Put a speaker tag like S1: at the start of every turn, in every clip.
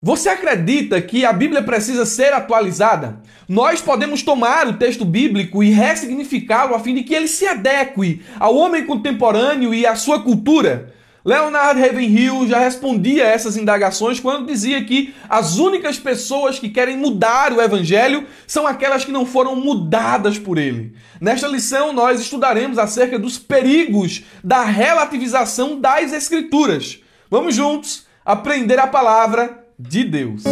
S1: Você acredita que a Bíblia precisa ser atualizada? Nós podemos tomar o texto bíblico e ressignificá-lo a fim de que ele se adeque ao homem contemporâneo e à sua cultura. Leonard Ravenhill já respondia a essas indagações quando dizia que as únicas pessoas que querem mudar o Evangelho são aquelas que não foram mudadas por ele. Nesta lição, nós estudaremos acerca dos perigos da relativização das Escrituras. Vamos juntos aprender a palavra de Deus.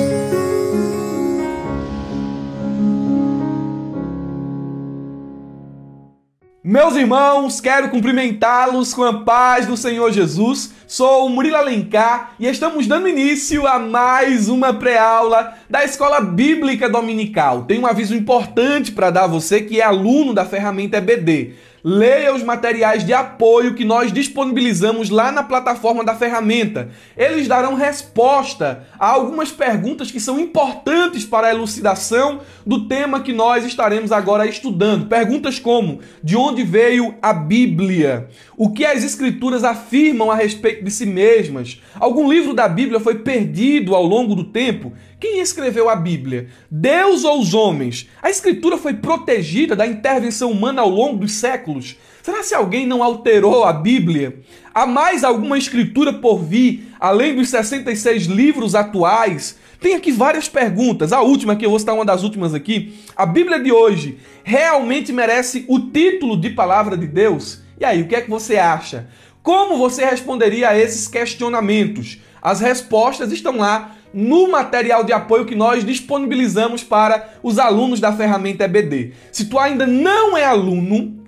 S1: Meus irmãos, quero cumprimentá-los com a paz do Senhor Jesus. Sou o Murilo Alencar e estamos dando início a mais uma pré-aula da Escola Bíblica Dominical. Tenho um aviso importante para dar a você que é aluno da ferramenta EBD. Leia os materiais de apoio que nós disponibilizamos lá na plataforma da ferramenta. Eles darão resposta a algumas perguntas que são importantes para a elucidação do tema que nós estaremos agora estudando. Perguntas como: de onde veio a Bíblia? O que as Escrituras afirmam a respeito de si mesmas? Algum livro da Bíblia foi perdido ao longo do tempo? Quem escreveu a Bíblia? Deus ou os homens? A Escritura foi protegida da intervenção humana ao longo dos séculos? Será que alguém não alterou a Bíblia? Há mais alguma Escritura por vir, além dos 66 livros atuais? Tem aqui várias perguntas. A última, que eu vou citar uma das últimas aqui. A Bíblia de hoje realmente merece o título de Palavra de Deus? E aí, o que é que você acha? Como você responderia a esses questionamentos? As respostas estão lá no material de apoio que nós disponibilizamos para os alunos da ferramenta EBD. Se tu ainda não é aluno,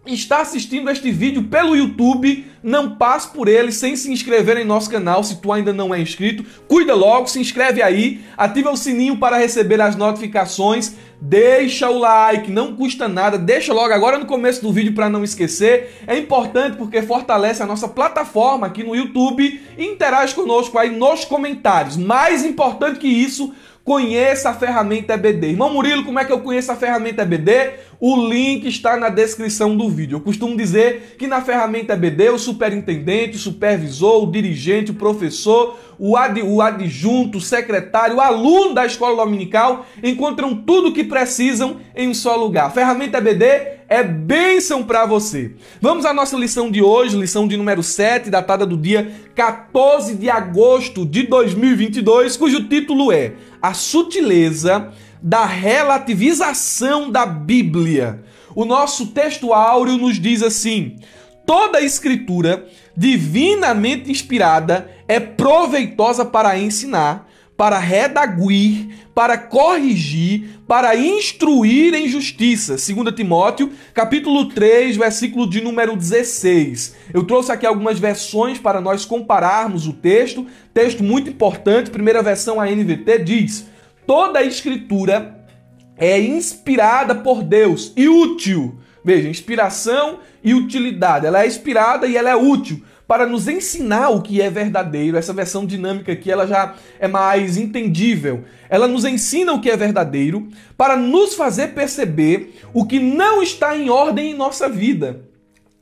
S1: está assistindo este vídeo pelo YouTube, não passe por ele sem se inscrever em nosso canal. Se tu ainda não é inscrito, cuida logo, se inscreve aí, ativa o sininho para receber as notificações, deixa o like, não custa nada, deixa logo agora no começo do vídeo para não esquecer. É importante porque fortalece a nossa plataforma aqui no YouTube e interage conosco aí nos comentários. Mais importante que isso, conheça a ferramenta EBD. Irmão Murilo, como é que eu conheço a ferramenta EBD? O link está na descrição do vídeo. Eu costumo dizer que na ferramenta EBD, o superintendente, o supervisor, o dirigente, o professor, o adjunto, o secretário, o aluno da escola dominical encontram tudo o que precisam em um só lugar. A ferramenta EBD é bênção para você. Vamos à nossa lição de hoje, lição de número 7, datada do dia 14 de agosto de 2022, cujo título é A Sutileza da Relativização da Bíblia. O nosso texto áureo nos diz assim: toda a Escritura divinamente inspirada é proveitosa para ensinar, para redaguir, para corrigir, para instruir em justiça. 2 Timóteo, capítulo 3, versículo de número 16. Eu trouxe aqui algumas versões para nós compararmos o texto. Texto muito importante. Primeira versão, a NVT, diz: toda a Escritura é inspirada por Deus e útil. Veja, inspiração e utilidade. Ela é inspirada e ela é útil para nos ensinar o que é verdadeiro. Essa versão dinâmica aqui, ela já é mais entendível. Ela nos ensina o que é verdadeiro para nos fazer perceber o que não está em ordem em nossa vida.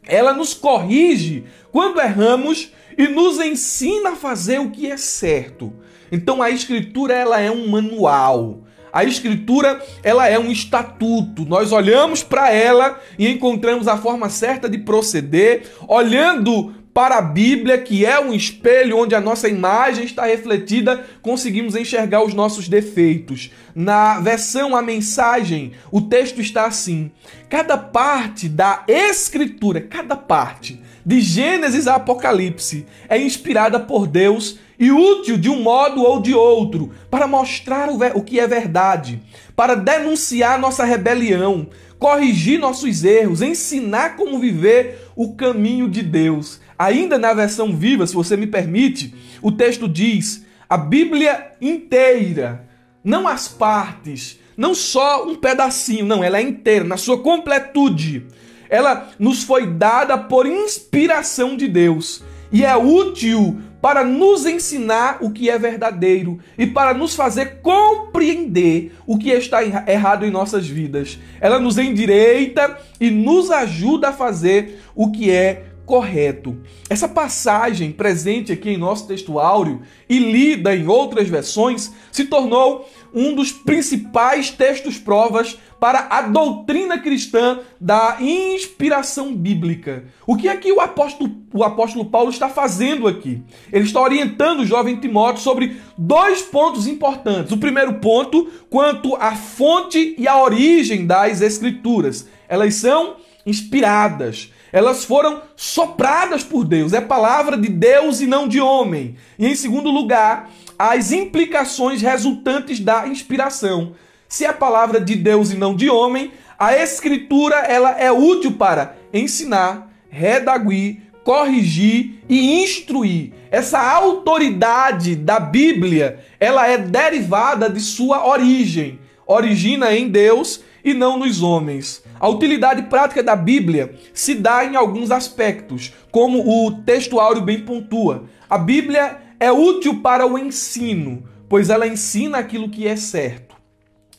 S1: Ela nos corrige quando erramos e nos ensina a fazer o que é certo. Então a Escritura, ela é um manual. A Escritura, ela é um estatuto. Nós olhamos para ela e encontramos a forma certa de proceder, olhando para a Bíblia, que é um espelho onde a nossa imagem está refletida, conseguimos enxergar os nossos defeitos. Na versão A Mensagem, o texto está assim: cada parte da Escritura, cada parte, de Gênesis a Apocalipse, é inspirada por Deus e útil de um modo ou de outro, para mostrar o que é verdade, para denunciar nossa rebelião, corrigir nossos erros, ensinar como viver o caminho de Deus. Ainda na versão Viva, se você me permite, o texto diz: a Bíblia inteira, não as partes, não só um pedacinho, não, ela é inteira, na sua completude. Ela nos foi dada por inspiração de Deus e é útil para nos ensinar o que é verdadeiro e para nos fazer compreender o que está errado em nossas vidas. Ela nos endireita e nos ajuda a fazer o que é correto. Essa passagem presente aqui em nosso texto áureo e lida em outras versões se tornou um dos principais textos provas para a doutrina cristã da inspiração bíblica. O que é que o apóstolo Paulo está fazendo aqui? Ele está orientando o jovem Timóteo sobre dois pontos importantes. O primeiro ponto, quanto à fonte e à origem das Escrituras. Elas são inspiradas. Elas foram sopradas por Deus. É palavra de Deus e não de homem. E em segundo lugar, as implicações resultantes da inspiração. Se é palavra de Deus e não de homem, a Escritura ela é útil para ensinar, redaguir, corrigir e instruir. Essa autoridade da Bíblia, ela é derivada de sua origem. Origina em Deus e não nos homens. A utilidade prática da Bíblia se dá em alguns aspectos, como o texto áureo bem pontua. A Bíblia é útil para o ensino, pois ela ensina aquilo que é certo.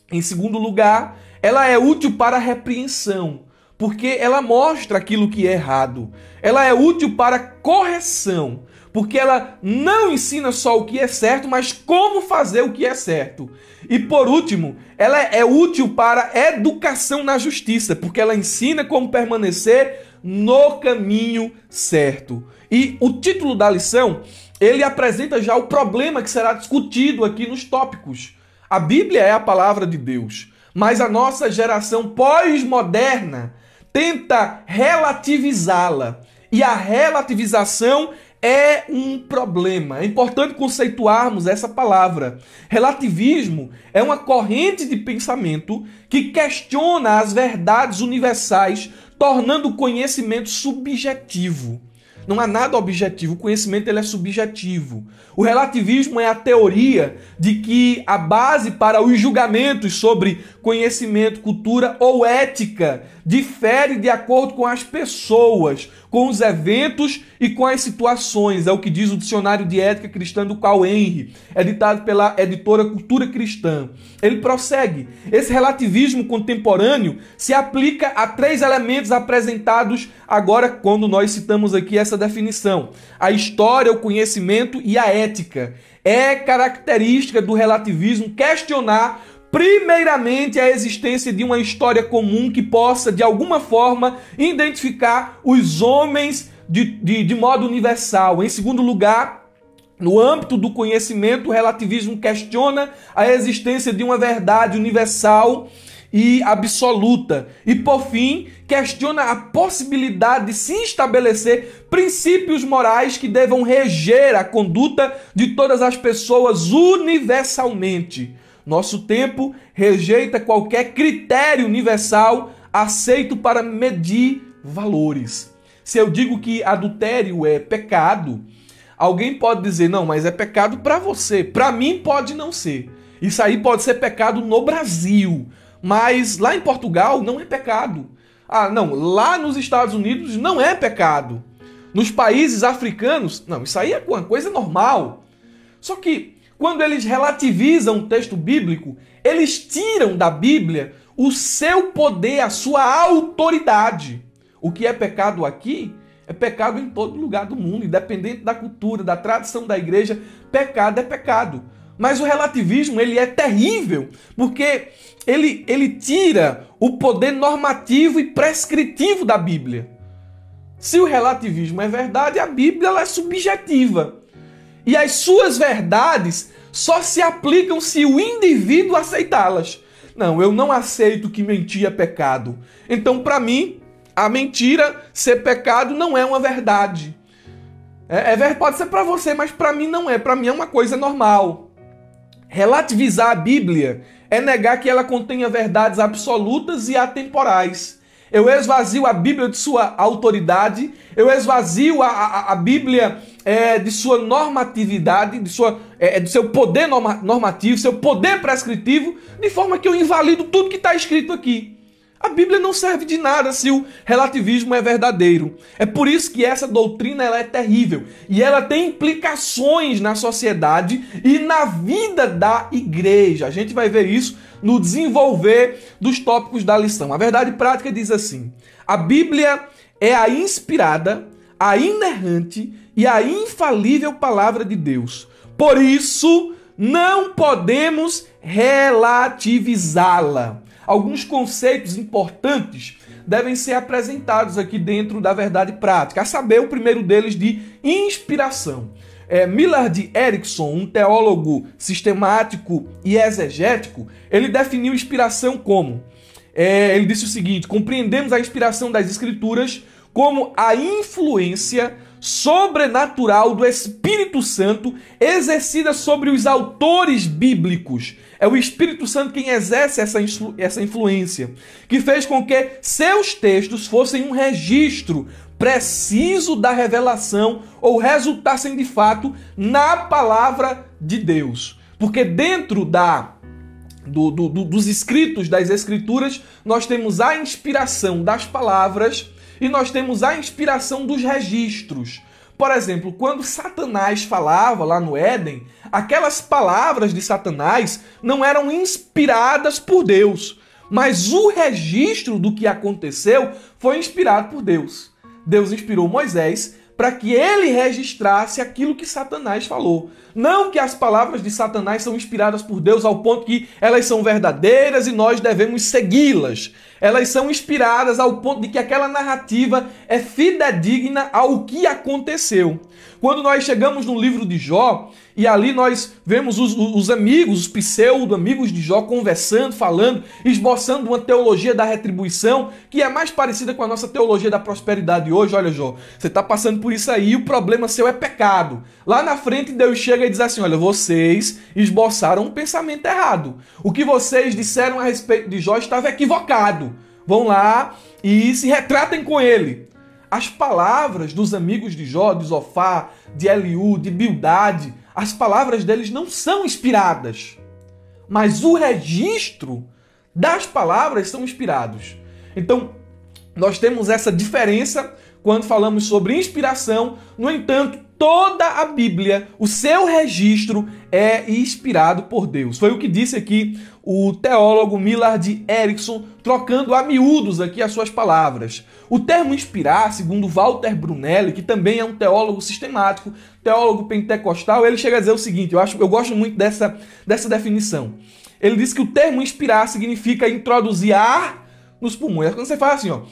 S1: Em segundo lugar, ela é útil para a repreensão, porque ela mostra aquilo que é errado. Ela é útil para a correção, porque ela não ensina só o que é certo, mas como fazer o que é certo. E por último, ela é útil para a educação na justiça, porque ela ensina como permanecer no caminho certo. E o título da lição, ele apresenta já o problema que será discutido aqui nos tópicos. A Bíblia é a palavra de Deus, mas a nossa geração pós-moderna tenta relativizá-la. E a relativização é um problema. É importante conceituarmos essa palavra. Relativismo é uma corrente de pensamento que questiona as verdades universais, tornando o conhecimento subjetivo. Não há nada objetivo, o conhecimento ele é subjetivo. O relativismo é a teoria de que a base para os julgamentos sobre conhecimento, cultura ou ética difere de acordo com as pessoas, com os eventos e com as situações. É o que diz o Dicionário de Ética Cristã do Carl Henry, editado pela editora Cultura Cristã. Ele prossegue. Esse relativismo contemporâneo se aplica a três elementos apresentados agora quando nós citamos aqui essa definição. A história, o conhecimento e a ética. É característica do relativismo questionar primeiramente a existência de uma história comum que possa, de alguma forma, identificar os homens de modo universal. Em segundo lugar, no âmbito do conhecimento, o relativismo questiona a existência de uma verdade universal e absoluta. E, por fim, questiona a possibilidade de se estabelecer princípios morais que devam reger a conduta de todas as pessoas universalmente. Nosso tempo rejeita qualquer critério universal aceito para medir valores. Se eu digo que adultério é pecado, alguém pode dizer, não, mas é pecado para você. Para mim pode não ser. Isso aí pode ser pecado no Brasil, mas lá em Portugal não é pecado. Ah, não, lá nos Estados Unidos não é pecado. Nos países africanos, não, isso aí é uma coisa normal. Só que quando eles relativizam o texto bíblico, eles tiram da Bíblia o seu poder, a sua autoridade. O que é pecado aqui é pecado em todo lugar do mundo, independente da cultura, da tradição da igreja, pecado é pecado. Mas o relativismo ele é terrível, porque ele tira o poder normativo e prescritivo da Bíblia. Se o relativismo é verdade, a Bíblia ela é subjetiva. E as suas verdades só se aplicam se o indivíduo aceitá-las. Não, eu não aceito que mentir é pecado. Então, para mim, a mentira ser pecado não é uma verdade. Pode ser para você, mas para mim não é. Para mim é uma coisa normal. Relativizar a Bíblia é negar que ela contenha verdades absolutas e atemporais. Eu esvazio a Bíblia de sua autoridade, eu esvazio a Bíblia de sua normatividade, do seu poder normativo, seu poder prescritivo, de forma que eu invalido tudo que está escrito aqui. A Bíblia não serve de nada se o relativismo é verdadeiro. É por isso que essa doutrina ela é terrível. E ela tem implicações na sociedade e na vida da igreja. A gente vai ver isso no desenvolver dos tópicos da lição. A verdade prática diz assim: a Bíblia é a inspirada, a inerrante e a infalível palavra de Deus. Por isso, não podemos relativizá-la. Alguns conceitos importantes devem ser apresentados aqui dentro da verdade prática, a saber, o primeiro deles de inspiração. Millard Erickson, um teólogo sistemático e exegético, ele definiu inspiração como, ele disse o seguinte: compreendemos a inspiração das Escrituras como a influência sobrenatural do Espírito Santo exercida sobre os autores bíblicos. É o Espírito Santo quem exerce essa influência, que fez com que seus textos fossem um registro preciso da revelação ou resultassem de fato na palavra de Deus. Porque dentro dos escritos das Escrituras nós temos a inspiração das palavras e nós temos a inspiração dos registros. Por exemplo, quando Satanás falava lá no Éden, aquelas palavras de Satanás não eram inspiradas por Deus, mas o registro do que aconteceu foi inspirado por Deus. Deus inspirou Moisés para que ele registrasse aquilo que Satanás falou. Não que as palavras de Satanás são inspiradas por Deus ao ponto que elas são verdadeiras e nós devemos segui-las. Elas são inspiradas ao ponto de que aquela narrativa é fidedigna ao que aconteceu. Quando nós chegamos no livro de Jó, e ali nós vemos os amigos, os pseudo-amigos de Jó conversando, falando, esboçando uma teologia da retribuição, que é mais parecida com a nossa teologia da prosperidade hoje. Olha, Jó, você está passando por isso aí, o problema seu é pecado. Lá na frente, Deus chega e diz assim: olha, vocês esboçaram um pensamento errado. O que vocês disseram a respeito de Jó estava equivocado. Vão lá e se retratem com ele. As palavras dos amigos de Jó, de Zofar, de Eliú, de Bildade, as palavras deles não são inspiradas, mas o registro das palavras são inspirados. Então, nós temos essa diferença quando falamos sobre inspiração. No entanto, toda a Bíblia, o seu registro é inspirado por Deus. Foi o que disse aqui o teólogo Millard Erickson, trocando a miúdos aqui as suas palavras. O termo inspirar, segundo Walter Brunelli, que também é um teólogo sistemático, teólogo pentecostal, ele chega a dizer o seguinte: eu gosto muito dessa definição. Ele diz que o termo inspirar significa introduzir ar nos pulmões. Quando você fala assim, ó,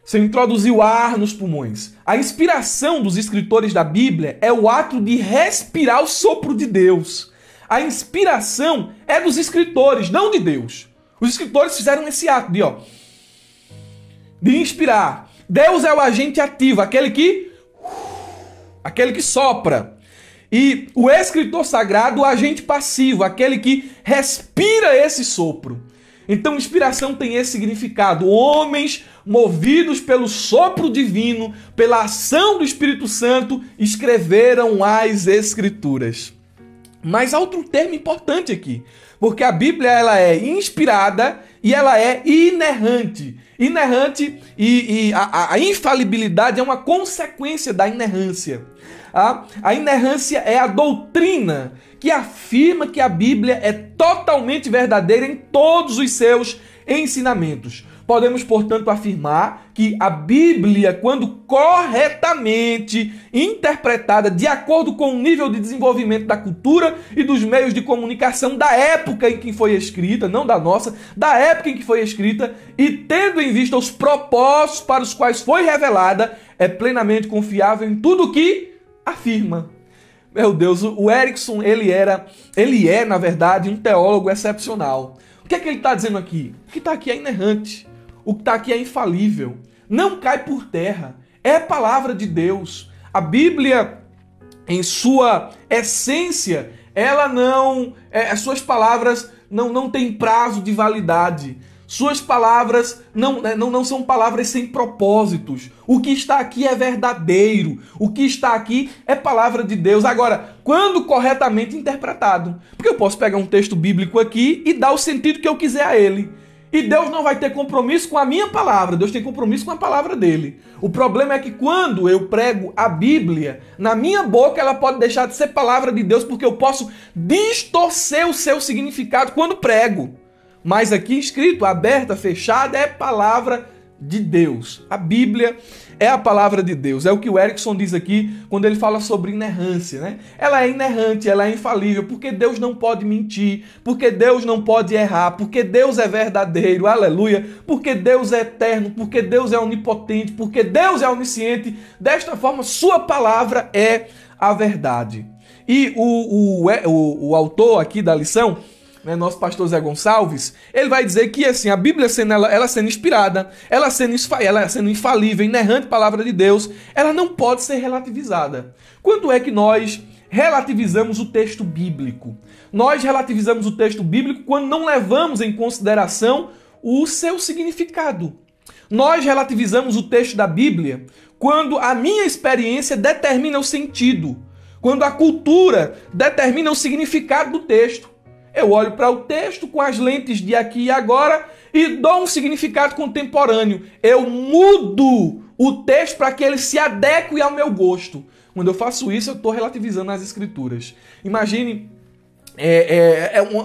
S1: você introduziu ar nos pulmões. A inspiração dos escritores da Bíblia é o ato de respirar o sopro de Deus. A inspiração é dos escritores, não de Deus. Os escritores fizeram esse ato de inspirar. Deus é o agente ativo, aquele que sopra. E o escritor sagrado, o agente passivo, aquele que respira esse sopro. Então, inspiração tem esse significado. Homens movidos pelo sopro divino, pela ação do Espírito Santo, escreveram as Escrituras. Mas há outro termo importante aqui, porque a Bíblia ela é inspirada e ela é inerrante. Inerrante e a infalibilidade é uma consequência da inerrância. A inerrância é a doutrina que afirma que a Bíblia é totalmente verdadeira em todos os seus ensinamentos. Podemos, portanto, afirmar que a Bíblia, quando corretamente interpretada de acordo com o nível de desenvolvimento da cultura e dos meios de comunicação da época em que foi escrita, não da nossa, da época em que foi escrita, e tendo em vista os propósitos para os quais foi revelada, é plenamente confiável em tudo o que afirma. Meu Deus, o Erickson, ele é, na verdade, um teólogo excepcional. O que é que ele está dizendo aqui? O que está aqui é inerrante. O que está aqui é infalível. Não cai por terra. É palavra de Deus. A Bíblia, em sua essência, ela não... suas palavras não têm prazo de validade. Suas palavras não são palavras sem propósitos. O que está aqui é verdadeiro. O que está aqui é palavra de Deus. Agora, quando corretamente interpretado. Porque eu posso pegar um texto bíblico aqui e dar o sentido que eu quiser a ele. E Deus não vai ter compromisso com a minha palavra. Deus tem compromisso com a palavra dele. O problema é que quando eu prego a Bíblia, na minha boca ela pode deixar de ser palavra de Deus, porque eu posso distorcer o seu significado quando prego. Mas aqui escrito, aberta, fechada, é palavra de Deus. A Bíblia é a palavra de Deus. É o que o Erickson diz aqui quando ele fala sobre inerrância, né? Ela é inerrante, ela é infalível, porque Deus não pode mentir, porque Deus não pode errar, porque Deus é verdadeiro, aleluia, porque Deus é eterno, porque Deus é onipotente, porque Deus é onisciente. Desta forma, sua palavra é a verdade. E o autor aqui da lição, né, nosso pastor Zé Gonçalves, ele vai dizer que assim, a Bíblia ela sendo inspirada, ela sendo infalível, inerrante palavra de Deus, ela não pode ser relativizada. Quando é que nós relativizamos o texto bíblico? Nós relativizamos o texto bíblico quando não levamos em consideração o seu significado. Nós relativizamos o texto da Bíblia quando a minha experiência determina o sentido, quando a cultura determina o significado do texto. Eu olho para o texto com as lentes de aqui e agora e dou um significado contemporâneo. Eu mudo o texto para que ele se adeque ao meu gosto. Quando eu faço isso, eu estou relativizando as escrituras. Imagine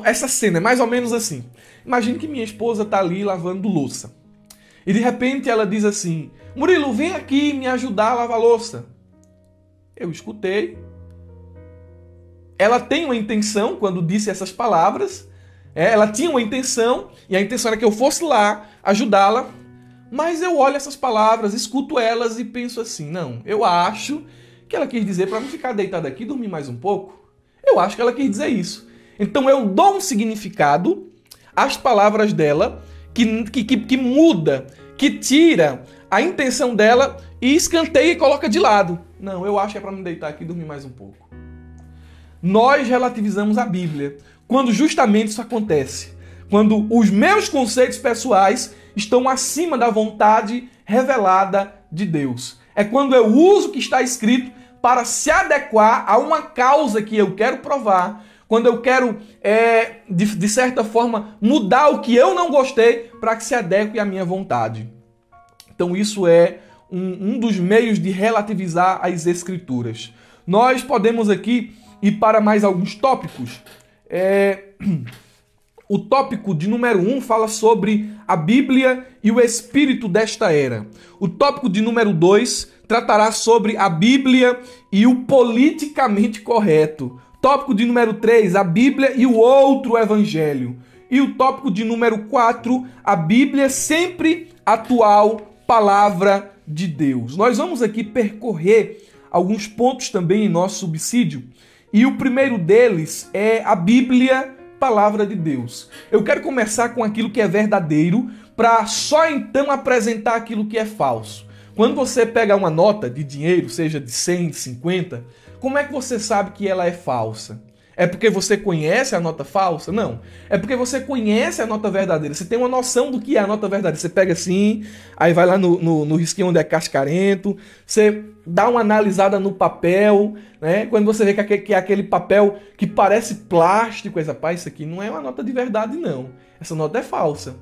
S1: essa cena, é mais ou menos assim. Imagine que minha esposa está ali lavando louça. E de repente ela diz assim: Murilo, vem aqui me ajudar a lavar louça. Eu escutei. Ela tem uma intenção quando disse essas palavras, ela tinha uma intenção, e a intenção era que eu fosse lá ajudá-la, mas eu olho essas palavras, escuto elas e penso assim, não, eu acho que ela quis dizer para não ficar deitada aqui e dormir mais um pouco. Eu acho que ela quis dizer isso. Então eu dou um significado às palavras dela que muda, que tira a intenção dela e escanteia e coloca de lado. Não, eu acho que é para me deitar aqui e dormir mais um pouco. Nós relativizamos a Bíblia quando justamente isso acontece. Quando os meus conceitos pessoais estão acima da vontade revelada de Deus. É quando eu uso o que está escrito para se adequar a uma causa que eu quero provar. Quando eu quero, de certa forma, mudar o que eu não gostei para que se adeque à minha vontade. Então isso é um dos meios de relativizar as Escrituras. Nós podemos aqui ir para mais alguns tópicos. O tópico de número 1 fala sobre a Bíblia e o espírito desta era. O tópico de número 2 tratará sobre a Bíblia e o politicamente correto. Tópico de número 3, a Bíblia e o outro evangelho. E o tópico de número 4, a Bíblia sempre atual, palavra de Deus. Nós vamos aqui percorrer alguns pontos também em nosso subsídio. E o primeiro deles é a Bíblia, palavra de Deus. Eu quero começar com aquilo que é verdadeiro, para só então apresentar aquilo que é falso. Quando você pega uma nota de dinheiro, seja de 100, de 50, como é que você sabe que ela é falsa? É porque você conhece a nota falsa? Não. É porque você conhece a nota verdadeira. Você tem uma noção do que é a nota verdadeira. Você pega assim, aí vai lá no risquinho onde é cascarento, você dá uma analisada no papel, né? Quando você vê que é aquele papel que parece plástico, rapaz, isso aqui não é uma nota de verdade, não. Essa nota é falsa.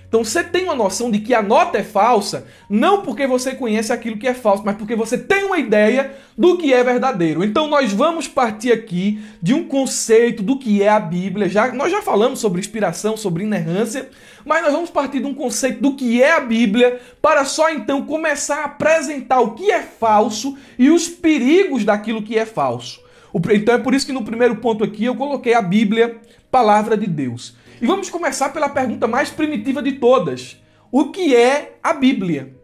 S1: Então você tem uma noção de que a nota é falsa, não porque você conhece aquilo que é falso, mas porque você tem uma ideia do que é verdadeiro. Então nós vamos partir aqui de um conceito do que é a Bíblia. Nós já falamos sobre inspiração, sobre inerrância, mas nós vamos partir de um conceito do que é a Bíblia para só então começar a apresentar o que é falso e os perigos daquilo que é falso. Então é por isso que no primeiro ponto aqui eu coloquei a Bíblia, palavra de Deus. E vamos começar pela pergunta mais primitiva de todas. O que é a Bíblia?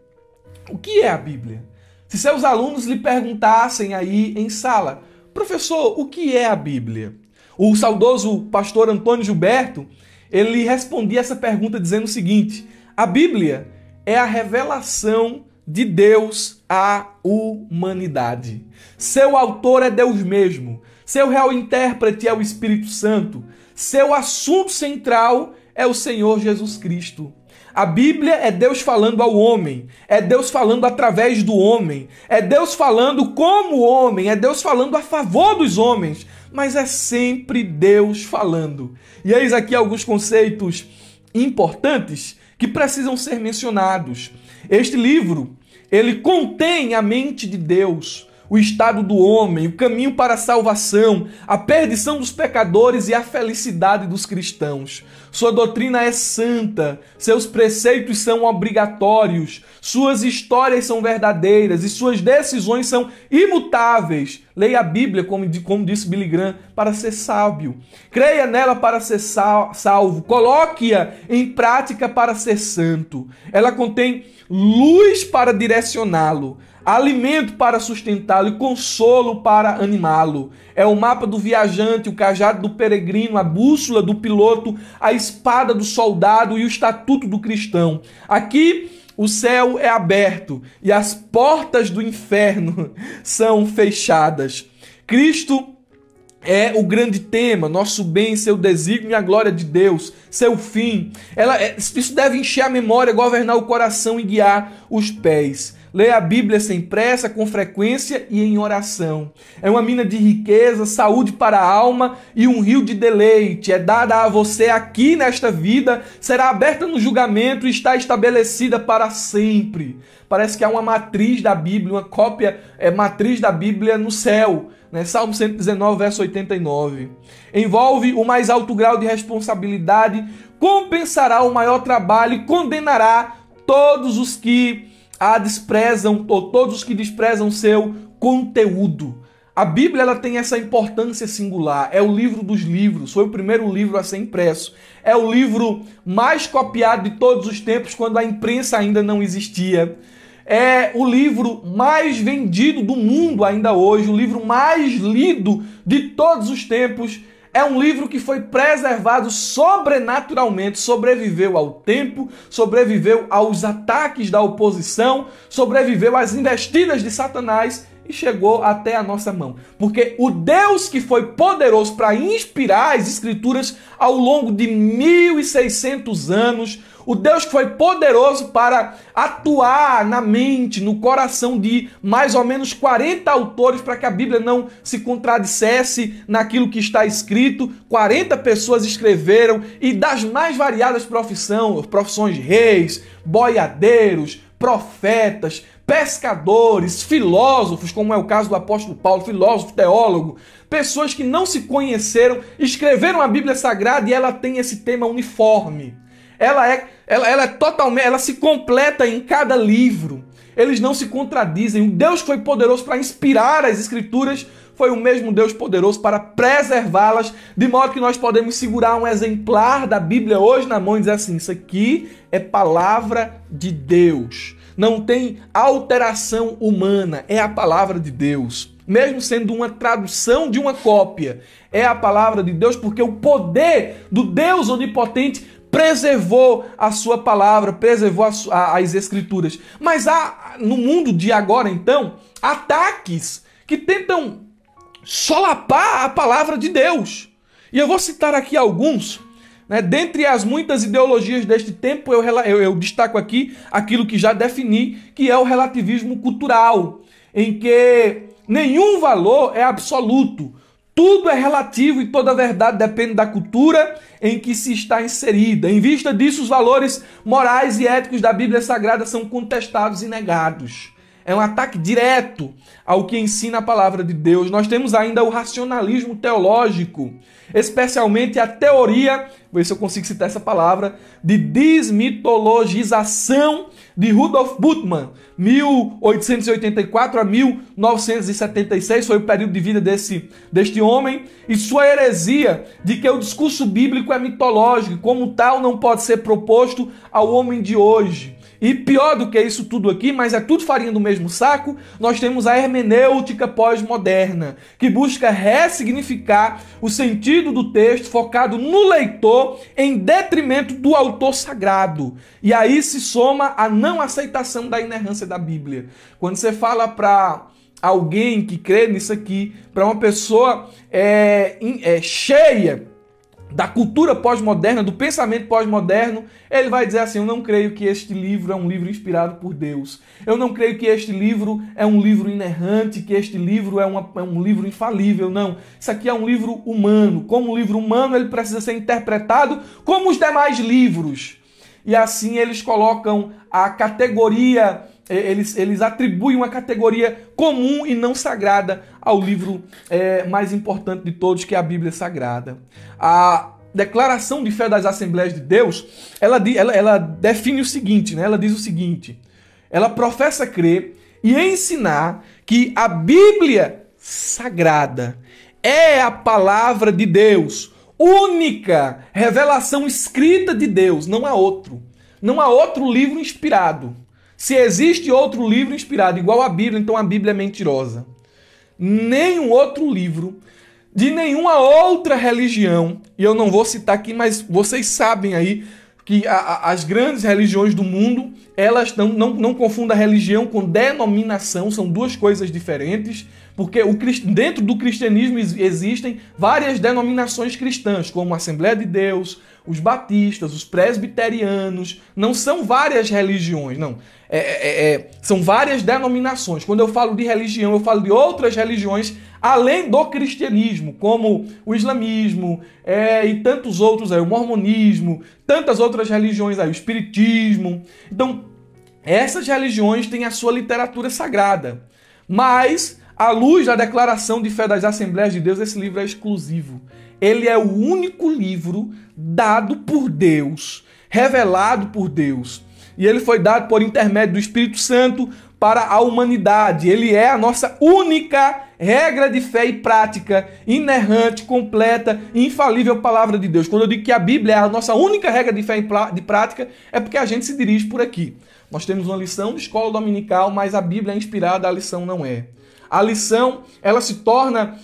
S1: O que é a Bíblia? Se seus alunos lhe perguntassem aí em sala, professor, o que é a Bíblia? O saudoso pastor Antônio Gilberto, ele respondia essa pergunta dizendo o seguinte: a Bíblia é a revelação de Deus à humanidade. Seu autor é Deus mesmo. Seu real intérprete é o Espírito Santo. Seu assunto central é o Senhor Jesus Cristo. A Bíblia é Deus falando ao homem, é Deus falando através do homem, é Deus falando como homem, é Deus falando a favor dos homens, mas é sempre Deus falando. E eis aqui alguns conceitos importantes que precisam ser mencionados. Este livro, ele contém a mente de Deus, o estado do homem, o caminho para a salvação, a perdição dos pecadores e a felicidade dos cristãos. Sua doutrina é santa, seus preceitos são obrigatórios, suas histórias são verdadeiras e suas decisões são imutáveis. Leia a Bíblia, como disse Billy Graham, para ser sábio. Creia nela para ser salvo. Coloque-a em prática para ser santo. Ela contém luz para direcioná-lo, alimento para sustentá-lo e consolo para animá-lo. É o mapa do viajante, o cajado do peregrino, a bússola do piloto, a espada do soldado e o estatuto do cristão. Aqui o céu é aberto e as portas do inferno são fechadas. Cristo é o grande tema, nosso bem, seu desígnio e a glória de Deus, seu fim. Isso deve encher a memória, governar o coração e guiar os pés. Leia a Bíblia sem pressa, com frequência e em oração. É uma mina de riqueza, saúde para a alma e um rio de deleite. É dada a você aqui nesta vida, será aberta no julgamento e está estabelecida para sempre. Parece que há uma matriz da Bíblia, uma cópia matriz da Bíblia no céu. Salmo 119, verso 89. Envolve o mais alto grau de responsabilidade, compensará o maior trabalho e condenará todos os que a desprezam, ou todos os que desprezam seu conteúdo. A Bíblia ela tem essa importância singular. É o livro dos livros, foi o primeiro livro a ser impresso. É o livro mais copiado de todos os tempos, quando a imprensa ainda não existia. É o livro mais vendido do mundo ainda hoje, o livro mais lido de todos os tempos. É um livro que foi preservado sobrenaturalmente, sobreviveu ao tempo, sobreviveu aos ataques da oposição, sobreviveu às investidas de Satanás e chegou até a nossa mão. Porque o Deus que foi poderoso para inspirar as Escrituras ao longo de 1.600 anos, o Deus que foi poderoso para atuar na mente, no coração de mais ou menos 40 autores para que a Bíblia não se contradissesse naquilo que está escrito. 40 pessoas escreveram e das mais variadas profissões, reis, boiadeiros, profetas, pescadores, filósofos, como é o caso do apóstolo Paulo, filósofo, teólogo, pessoas que não se conheceram, escreveram a Bíblia Sagrada e ela tem esse tema uniforme. Ela se completa em cada livro. Eles não se contradizem. O Deus que foi poderoso para inspirar as Escrituras foi o mesmo Deus poderoso para preservá-las, de modo que nós podemos segurar um exemplar da Bíblia hoje na mão e dizer assim: isso aqui é palavra de Deus. Não tem alteração humana, é a palavra de Deus. Mesmo sendo uma tradução de uma cópia, é a palavra de Deus, porque o poder do Deus onipotente preservou a sua palavra, preservou as Escrituras. Mas há, no mundo de agora, então, ataques que tentam solapar a palavra de Deus. E eu vou citar aqui alguns. Dentre as muitas ideologias deste tempo, eu destaco aqui aquilo que já defini, que é o relativismo cultural, em que nenhum valor é absoluto. Tudo é relativo e toda verdade depende da cultura em que se está inserida. Em vista disso, os valores morais e éticos da Bíblia Sagrada são contestados e negados. É um ataque direto ao que ensina a palavra de Deus. Nós temos ainda o racionalismo teológico, especialmente a teoria, vou ver se eu consigo citar essa palavra, de desmitologização de Rudolf Bultmann, 1884 a 1976, foi o período de vida deste homem, e sua heresia de que o discurso bíblico é mitológico, como tal não pode ser proposto ao homem de hoje. E pior do que isso tudo aqui, mas é tudo farinha do mesmo saco, nós temos a hermenêutica pós-moderna, que busca ressignificar o sentido do texto focado no leitor em detrimento do autor sagrado. E aí se soma a não aceitação da inerrância da Bíblia. Quando você fala para alguém que crê nisso aqui, para uma pessoa cheia da cultura pós-moderna, do pensamento pós-moderno, ele vai dizer assim: eu não creio que este livro é um livro inspirado por Deus. Eu não creio que este livro é um livro inerrante, que este livro é um livro infalível. Não, isso aqui é um livro humano. Como um livro humano, ele precisa ser interpretado como os demais livros. E assim eles colocam a categoria eles atribuem uma categoria comum e não sagrada ao livro mais importante de todos, que é a Bíblia Sagrada. A Declaração de Fé das Assembleias de Deus, ela define o seguinte, né? Ela diz o seguinte: ela professa crer e ensinar que a Bíblia Sagrada é a palavra de Deus, única revelação escrita de Deus, não há outro. Não há outro livro inspirado. Se existe outro livro inspirado igual a Bíblia, então a Bíblia é mentirosa. Nenhum outro livro de nenhuma outra religião, e eu não vou citar aqui, mas vocês sabem aí que as grandes religiões do mundo, elas não confundam a religião com denominação, são duas coisas diferentes, porque dentro do cristianismo existem várias denominações cristãs, como a Assembleia de Deus, os batistas, os presbiterianos, não são várias religiões, não. São várias denominações. Quando eu falo de religião, eu falo de outras religiões além do cristianismo, como o islamismo e tantos outros, o mormonismo, tantas outras religiões, o espiritismo. Então, essas religiões têm a sua literatura sagrada, mas, à luz da Declaração de Fé das Assembleias de Deus, esse livro é exclusivo. Ele é o único livro dado por Deus, revelado por Deus. E ele foi dado por intermédio do Espírito Santo para a humanidade. Ele é a nossa única regra de fé e prática, inerrante, completa e infalível palavra de Deus. Quando eu digo que a Bíblia é a nossa única regra de fé e de prática, é porque a gente se dirige por aqui. Nós temos uma lição de escola dominical, mas a Bíblia é inspirada, a lição não é. A lição, ela se torna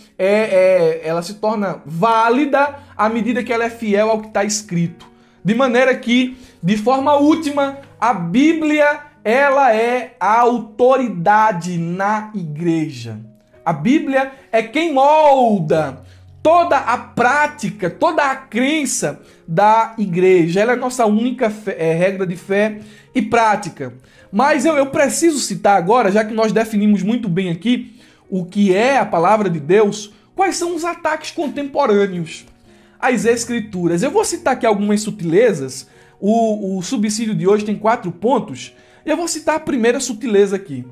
S1: válida à medida que ela é fiel ao que está escrito. De maneira que, de forma última, a Bíblia, ela é a autoridade na igreja. A Bíblia é quem molda toda a prática, toda a crença da igreja. Ela é a nossa única regra de fé e prática. Mas eu preciso citar agora, já que nós definimos muito bem aqui o que é a palavra de Deus, quais são os ataques contemporâneos às Escrituras. Eu vou citar aqui algumas sutilezas. O subsídio de hoje tem 4 pontos. E eu vou citar a primeira sutileza aqui.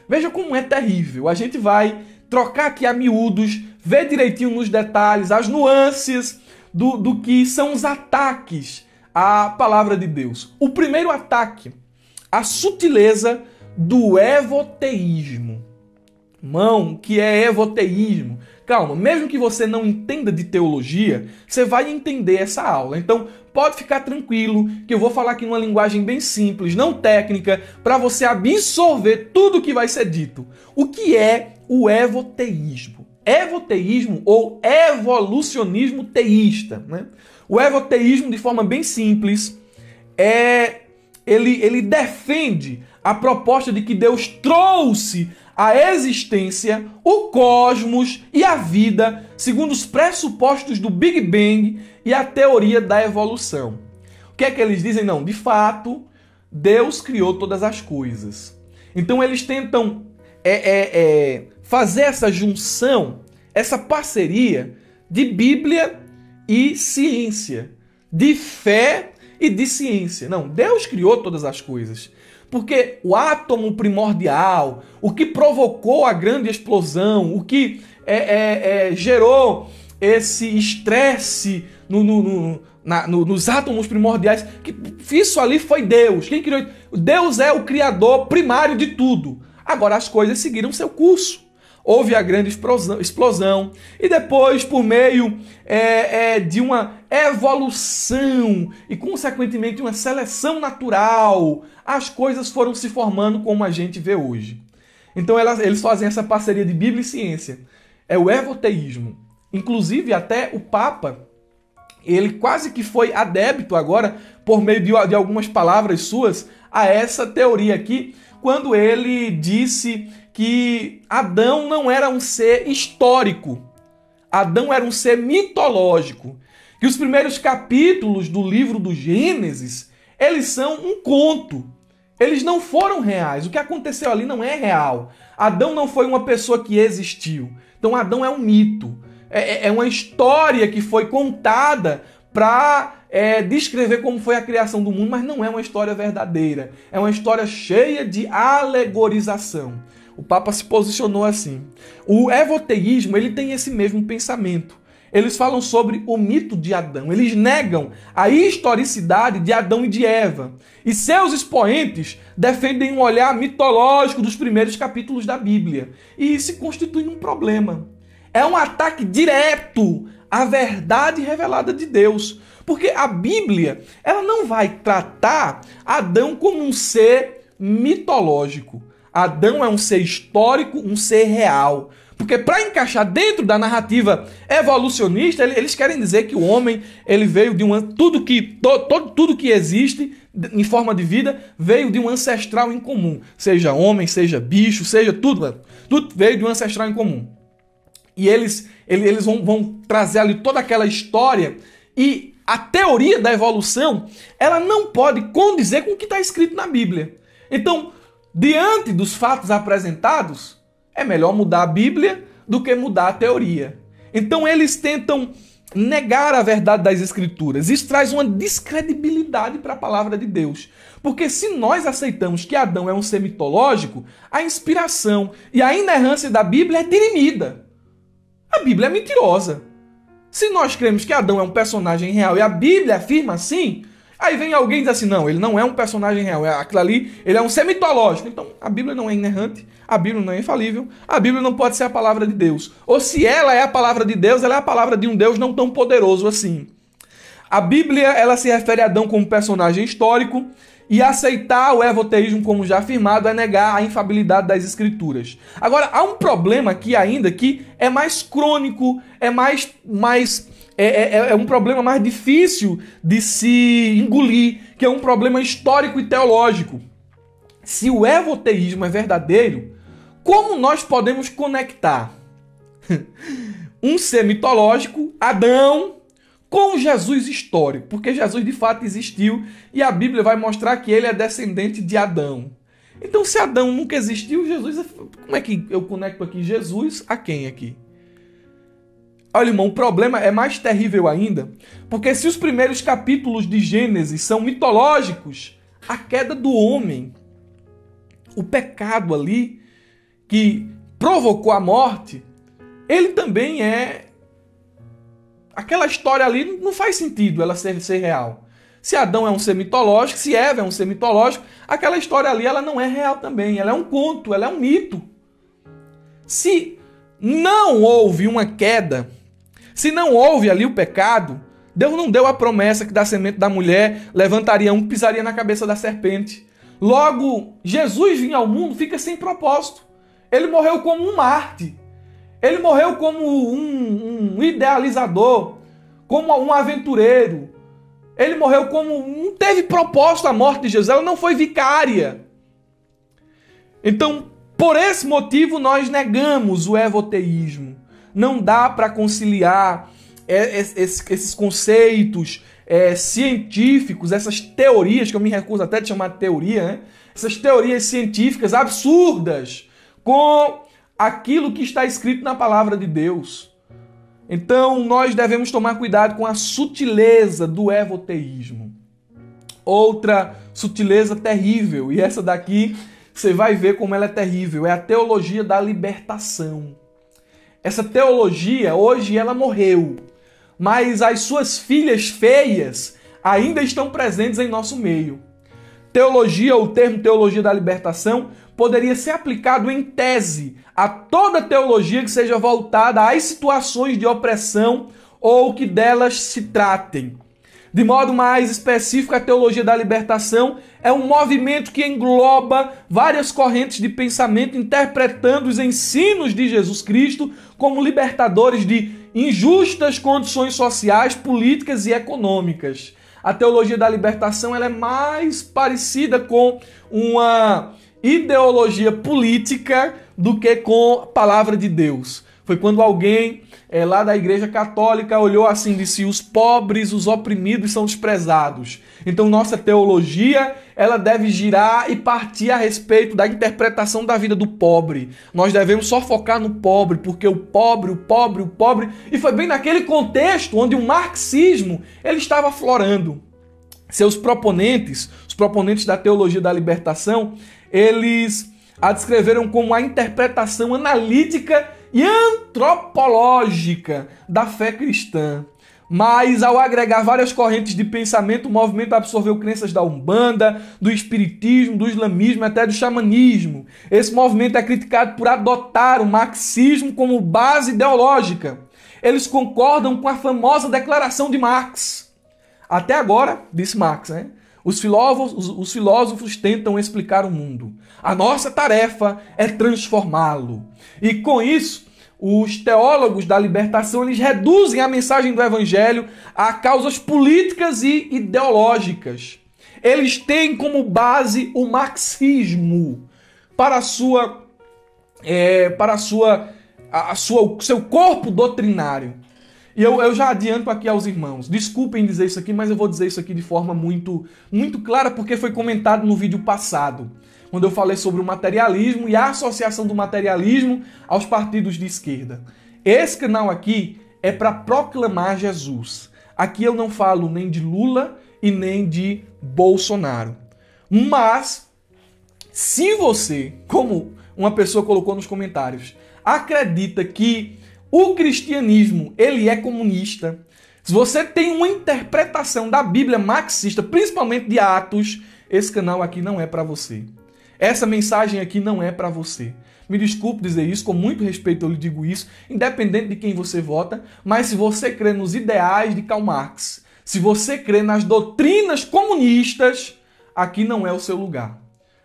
S1: Veja como é terrível. A gente vai trocar aqui a miúdos, ver direitinho nos detalhes, as nuances do que são os ataques à palavra de Deus. O primeiro ataque, a sutileza do evoteísmo. Irmão, o que é evoteísmo? Calma, mesmo que você não entenda de teologia, você vai entender essa aula. Então, pode ficar tranquilo que eu vou falar aqui numa linguagem bem simples, não técnica, para você absorver tudo o que vai ser dito. O que é o evoteísmo? Evoteísmo ou evolucionismo teísta, né? O evoteísmo, de forma bem simples, ele defende a proposta de que Deus trouxe a existência, o cosmos e a vida segundo os pressupostos do Big Bang e a teoria da evolução. O que é que eles dizem? Não, de fato, Deus criou todas as coisas. Então eles tentam fazer essa junção, essa parceria de Bíblia e ciência, de fé e de ciência. Não, Deus criou todas as coisas. Porque o átomo primordial, o que provocou a grande explosão, o que gerou esse estresse nos átomos primordiais, que isso ali foi Deus. Quem criou? Deus é o criador primário de tudo. Agora as coisas seguiram seu curso. Houve a grande explosão e depois, por meio de uma evolução e, consequentemente, uma seleção natural, as coisas foram se formando como a gente vê hoje. Então, eles fazem essa parceria de Bíblia e ciência. É o evoteísmo. Inclusive, até o Papa, ele quase que foi adepto agora, por meio de algumas palavras suas, a essa teoria aqui, quando ele disse que Adão não era um ser histórico. Adão era um ser mitológico. Que os primeiros capítulos do livro do Gênesis, eles são um conto. Eles não foram reais. O que aconteceu ali não é real. Adão não foi uma pessoa que existiu. Então Adão é um mito. É uma história que foi contada para descrever como foi a criação do mundo, mas não é uma história verdadeira. É uma história cheia de alegorização. O Papa se posicionou assim. O evoteísmo, ele tem esse mesmo pensamento. Eles falam sobre o mito de Adão. Eles negam a historicidade de Adão e de Eva. E seus expoentes defendem um olhar mitológico dos primeiros capítulos da Bíblia. E isso constitui um problema. É um ataque direto à verdade revelada de Deus. Porque a Bíblia, ela não vai tratar Adão como um ser mitológico. Adão é um ser histórico, um ser real. Porque para encaixar dentro da narrativa evolucionista, eles querem dizer que o homem ele veio de tudo que existe em forma de vida veio de um ancestral em comum. Seja homem, seja bicho, seja tudo veio de um ancestral em comum. E eles vão trazer ali toda aquela história e a teoria da evolução, ela não pode condizer com o que está escrito na Bíblia. Então, diante dos fatos apresentados, é melhor mudar a Bíblia do que mudar a teoria. Então eles tentam negar a verdade das Escrituras. Isso traz uma descredibilidade para a palavra de Deus. Porque se nós aceitamos que Adão é um ser mitológico, a inspiração e a inerrância da Bíblia é dirimida. A Bíblia é mentirosa. Se nós cremos que Adão é um personagem real e a Bíblia afirma assim, aí vem alguém e diz assim, não, ele não é um personagem real, aquilo ali, ele é um ser mitológico. Então, a Bíblia não é inerrante, a Bíblia não é infalível, a Bíblia não pode ser a palavra de Deus. Ou se ela é a palavra de Deus, ela é a palavra de um Deus não tão poderoso assim. A Bíblia, ela se refere a Adão como personagem histórico, e aceitar o evoteísmo, como já afirmado, é negar a infabilidade das Escrituras. Agora, há um problema aqui ainda que é mais crônico, é um problema mais difícil de se engolir, que é um problema histórico e teológico. Se o evoteísmo é verdadeiro, como nós podemos conectar um ser mitológico, Adão, com Jesus histórico? Porque Jesus de fato existiu e a Bíblia vai mostrar que ele é descendente de Adão. Então, se Adão nunca existiu, Jesus... Como é que eu conecto aqui Jesus a quem aqui? Olha, irmão, o problema é mais terrível ainda, porque se os primeiros capítulos de Gênesis são mitológicos, a queda do homem, o pecado ali, que provocou a morte, ele também é... Aquela história ali não faz sentido ela ser real. Se Adão é um ser mitológico, se Eva é um ser mitológico, aquela história ali ela não é real também. Ela é um conto, ela é um mito. Se não houve uma queda, se não houve ali o pecado, Deus não deu a promessa que da semente da mulher levantaria um que pisaria na cabeça da serpente. Logo, Jesus vinha ao mundo, fica sem propósito. Ele morreu como um Marte. Ele morreu como um idealizador, como um aventureiro. Ele morreu como... Não teve propósito a morte de Jesus, ela não foi vicária. Então, por esse motivo, nós negamos o evoteísmo. Não dá para conciliar esses conceitos científicos, essas teorias, que eu me recuso até de chamar de teoria, né? Essas teorias científicas absurdas, com aquilo que está escrito na palavra de Deus. Então, nós devemos tomar cuidado com a sutileza do evoteísmo. Outra sutileza terrível, e essa daqui você vai ver como ela é terrível, é a teologia da libertação. Essa teologia, hoje, ela morreu, mas as suas filhas feias ainda estão presentes em nosso meio. Teologia, ou o termo teologia da libertação, poderia ser aplicado em tese a toda teologia que seja voltada às situações de opressão ou que delas se tratem. De modo mais específico, a teologia da libertação é um movimento que engloba várias correntes de pensamento interpretando os ensinos de Jesus Cristo como libertadores de injustas condições sociais, políticas e econômicas. A teologia da libertação ela é mais parecida com uma ideologia política do que com a palavra de Deus. Foi quando alguém lá da Igreja Católica olhou assim e disse: os pobres, os oprimidos são desprezados. Então nossa teologia, ela deve girar e partir a respeito da interpretação da vida do pobre. Nós devemos só focar no pobre, porque o pobre... E foi bem naquele contexto onde o marxismo ele estava aflorando. Seus proponentes, os proponentes da teologia da libertação, eles a descreveram como a interpretação analítica e antropológica da fé cristã. Mas, ao agregar várias correntes de pensamento, o movimento absorveu crenças da Umbanda, do Espiritismo, do Islamismo, até do Xamanismo. Esse movimento é criticado por adotar o marxismo como base ideológica. Eles concordam com a famosa declaração de Marx. Até agora, disse Marx, né? Os filósofos tentam explicar o mundo. A nossa tarefa é transformá-lo. E com isso, os teólogos da libertação eles reduzem a mensagem do evangelho a causas políticas e ideológicas. Eles têm como base o marxismo para o seu corpo doutrinário. E eu já adianto aqui aos irmãos, desculpem dizer isso aqui, mas eu vou dizer isso aqui de forma muito clara, porque foi comentado no vídeo passado, quando eu falei sobre o materialismo e a associação do materialismo aos partidos de esquerda. Esse canal aqui é para proclamar Jesus. Aqui eu não falo nem de Lula e nem de Bolsonaro. Mas, se você, como uma pessoa colocou nos comentários, acredita que o cristianismo, ele é comunista. Se você tem uma interpretação da Bíblia marxista, principalmente de Atos, esse canal aqui não é para você. Essa mensagem aqui não é para você. Me desculpe dizer isso, com muito respeito eu lhe digo isso, independente de quem você vota, mas se você crê nos ideais de Karl Marx, se você crê nas doutrinas comunistas, aqui não é o seu lugar.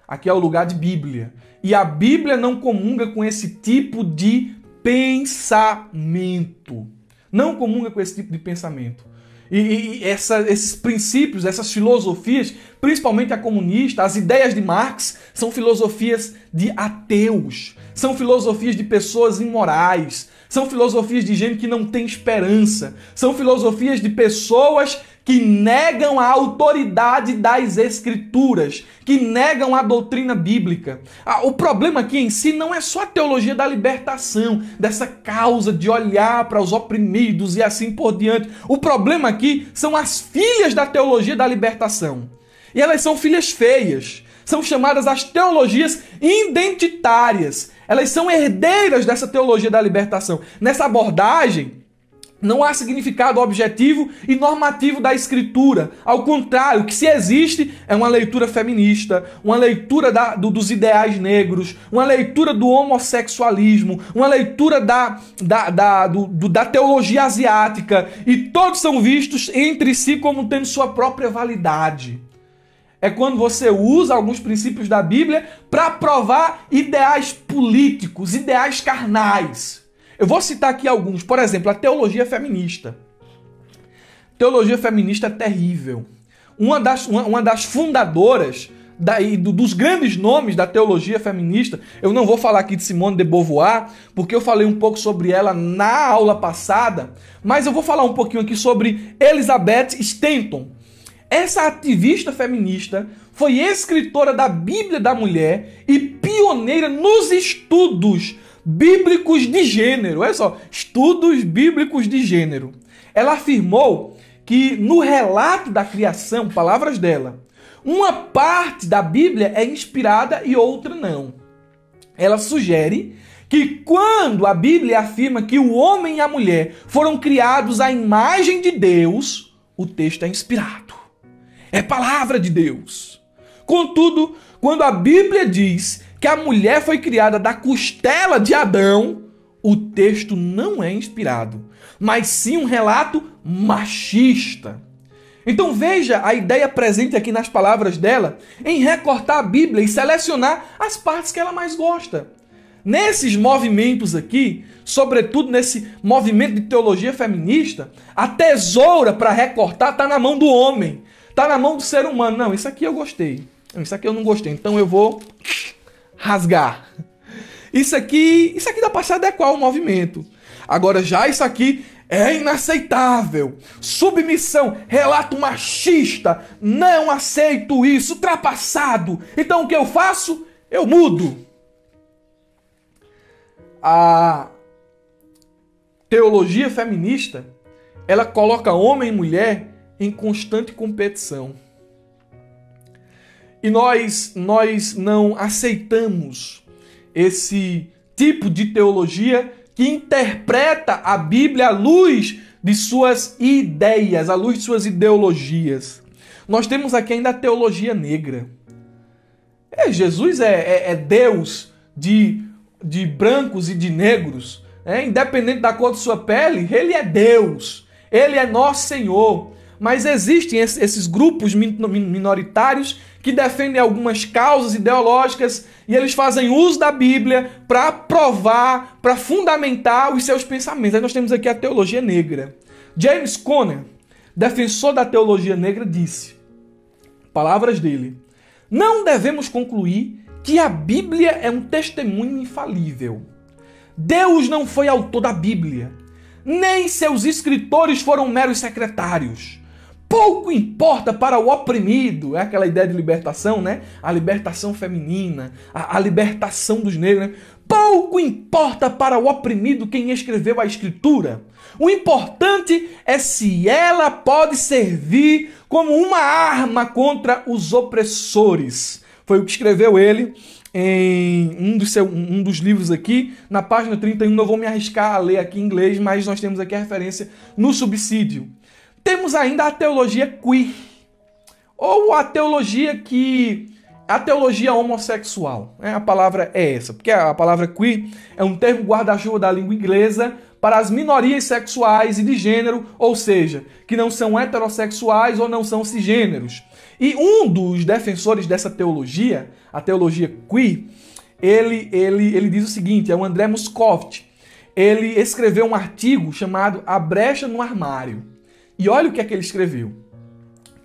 S1: Aqui é o lugar de Bíblia. E a Bíblia não comunga com esse tipo de pensamento. Não comunga com esse tipo de pensamento. E esses princípios, essas filosofias, principalmente a comunista, as ideias de Marx, são filosofias de ateus. São filosofias de pessoas imorais. São filosofias de gente que não tem esperança. São filosofias de pessoas que negam a autoridade das Escrituras, que negam a doutrina bíblica. O problema aqui em si não é só a teologia da libertação, dessa causa de olhar para os oprimidos e assim por diante. O problema aqui são as filhas da teologia da libertação. E elas são filhas feias. São chamadas as teologias identitárias. Elas são herdeiras dessa teologia da libertação. Nessa abordagem, não há significado objetivo e normativo da Escritura. Ao contrário, o que se existe é uma leitura feminista, uma leitura dos ideais negros, uma leitura do homossexualismo, uma leitura da teologia asiática. E todos são vistos entre si como tendo sua própria validade. É quando você usa alguns princípios da Bíblia para provar ideais políticos, ideais carnais. Eu vou citar aqui alguns. Por exemplo, a teologia feminista. Teologia feminista é terrível. Uma das fundadoras dos grandes nomes da teologia feminista, eu não vou falar aqui de Simone de Beauvoir, porque eu falei um pouco sobre ela na aula passada, mas eu vou falar um pouquinho aqui sobre Elizabeth Stanton. Essa ativista feminista foi escritora da Bíblia da Mulher e pioneira nos estudos bíblicos de gênero. Olha só, estudos bíblicos de gênero. Ela afirmou que no relato da criação, palavras dela, uma parte da Bíblia é inspirada e outra não. Ela sugere que quando a Bíblia afirma que o homem e a mulher foram criados à imagem de Deus, o texto é inspirado. É palavra de Deus. Contudo, quando a Bíblia diz que a mulher foi criada da costela de Adão, o texto não é inspirado, mas sim um relato machista. Então veja a ideia presente aqui nas palavras dela em recortar a Bíblia e selecionar as partes que ela mais gosta. Nesses movimentos aqui, sobretudo nesse movimento de teologia feminista, a tesoura para recortar está na mão do homem, está na mão do ser humano. Não, isso aqui eu gostei, isso aqui eu não gostei, então eu vou rasgar. Isso aqui dá para se adequar ao movimento. Agora já isso aqui é inaceitável. Submissão, relato machista, não aceito isso, ultrapassado. Então o que eu faço? Eu mudo. A teologia feminista, ela coloca homem e mulher em constante competição. E nós não aceitamos esse tipo de teologia que interpreta a Bíblia à luz de suas ideias, à luz de suas ideologias. Nós temos aqui ainda a teologia negra. Jesus é Deus de brancos e de negros. Independente da cor de sua pele, ele é Deus. Ele é nosso Senhor. Mas existem esses grupos minoritários que defendem algumas causas ideológicas e eles fazem uso da Bíblia para provar, para fundamentar os seus pensamentos. Aí nós temos aqui a teologia negra. James Conner, defensor da teologia negra, disse, palavras dele, não devemos concluir que a Bíblia é um testemunho infalível. Deus não foi autor da Bíblia, nem seus escritores foram meros secretários. Pouco importa para o oprimido, é aquela ideia de libertação, né? A libertação feminina, a libertação dos negros, né? Pouco importa para o oprimido quem escreveu a Escritura. O importante é se ela pode servir como uma arma contra os opressores. Foi o que escreveu ele em um dos livros aqui, na página 31. Não vou me arriscar a ler aqui em inglês, mas nós temos aqui a referência no subsídio. Temos ainda a teologia queer, ou a teologia homossexual. A palavra é essa, porque a palavra queer é um termo guarda-chuva da língua inglesa para as minorias sexuais e de gênero, ou seja, que não são heterossexuais ou não são cisgêneros. E um dos defensores dessa teologia, a teologia queer, ele diz o seguinte, é o André Muscovici. Ele escreveu um artigo chamado A Brecha no Armário. E olha o que é que ele escreveu.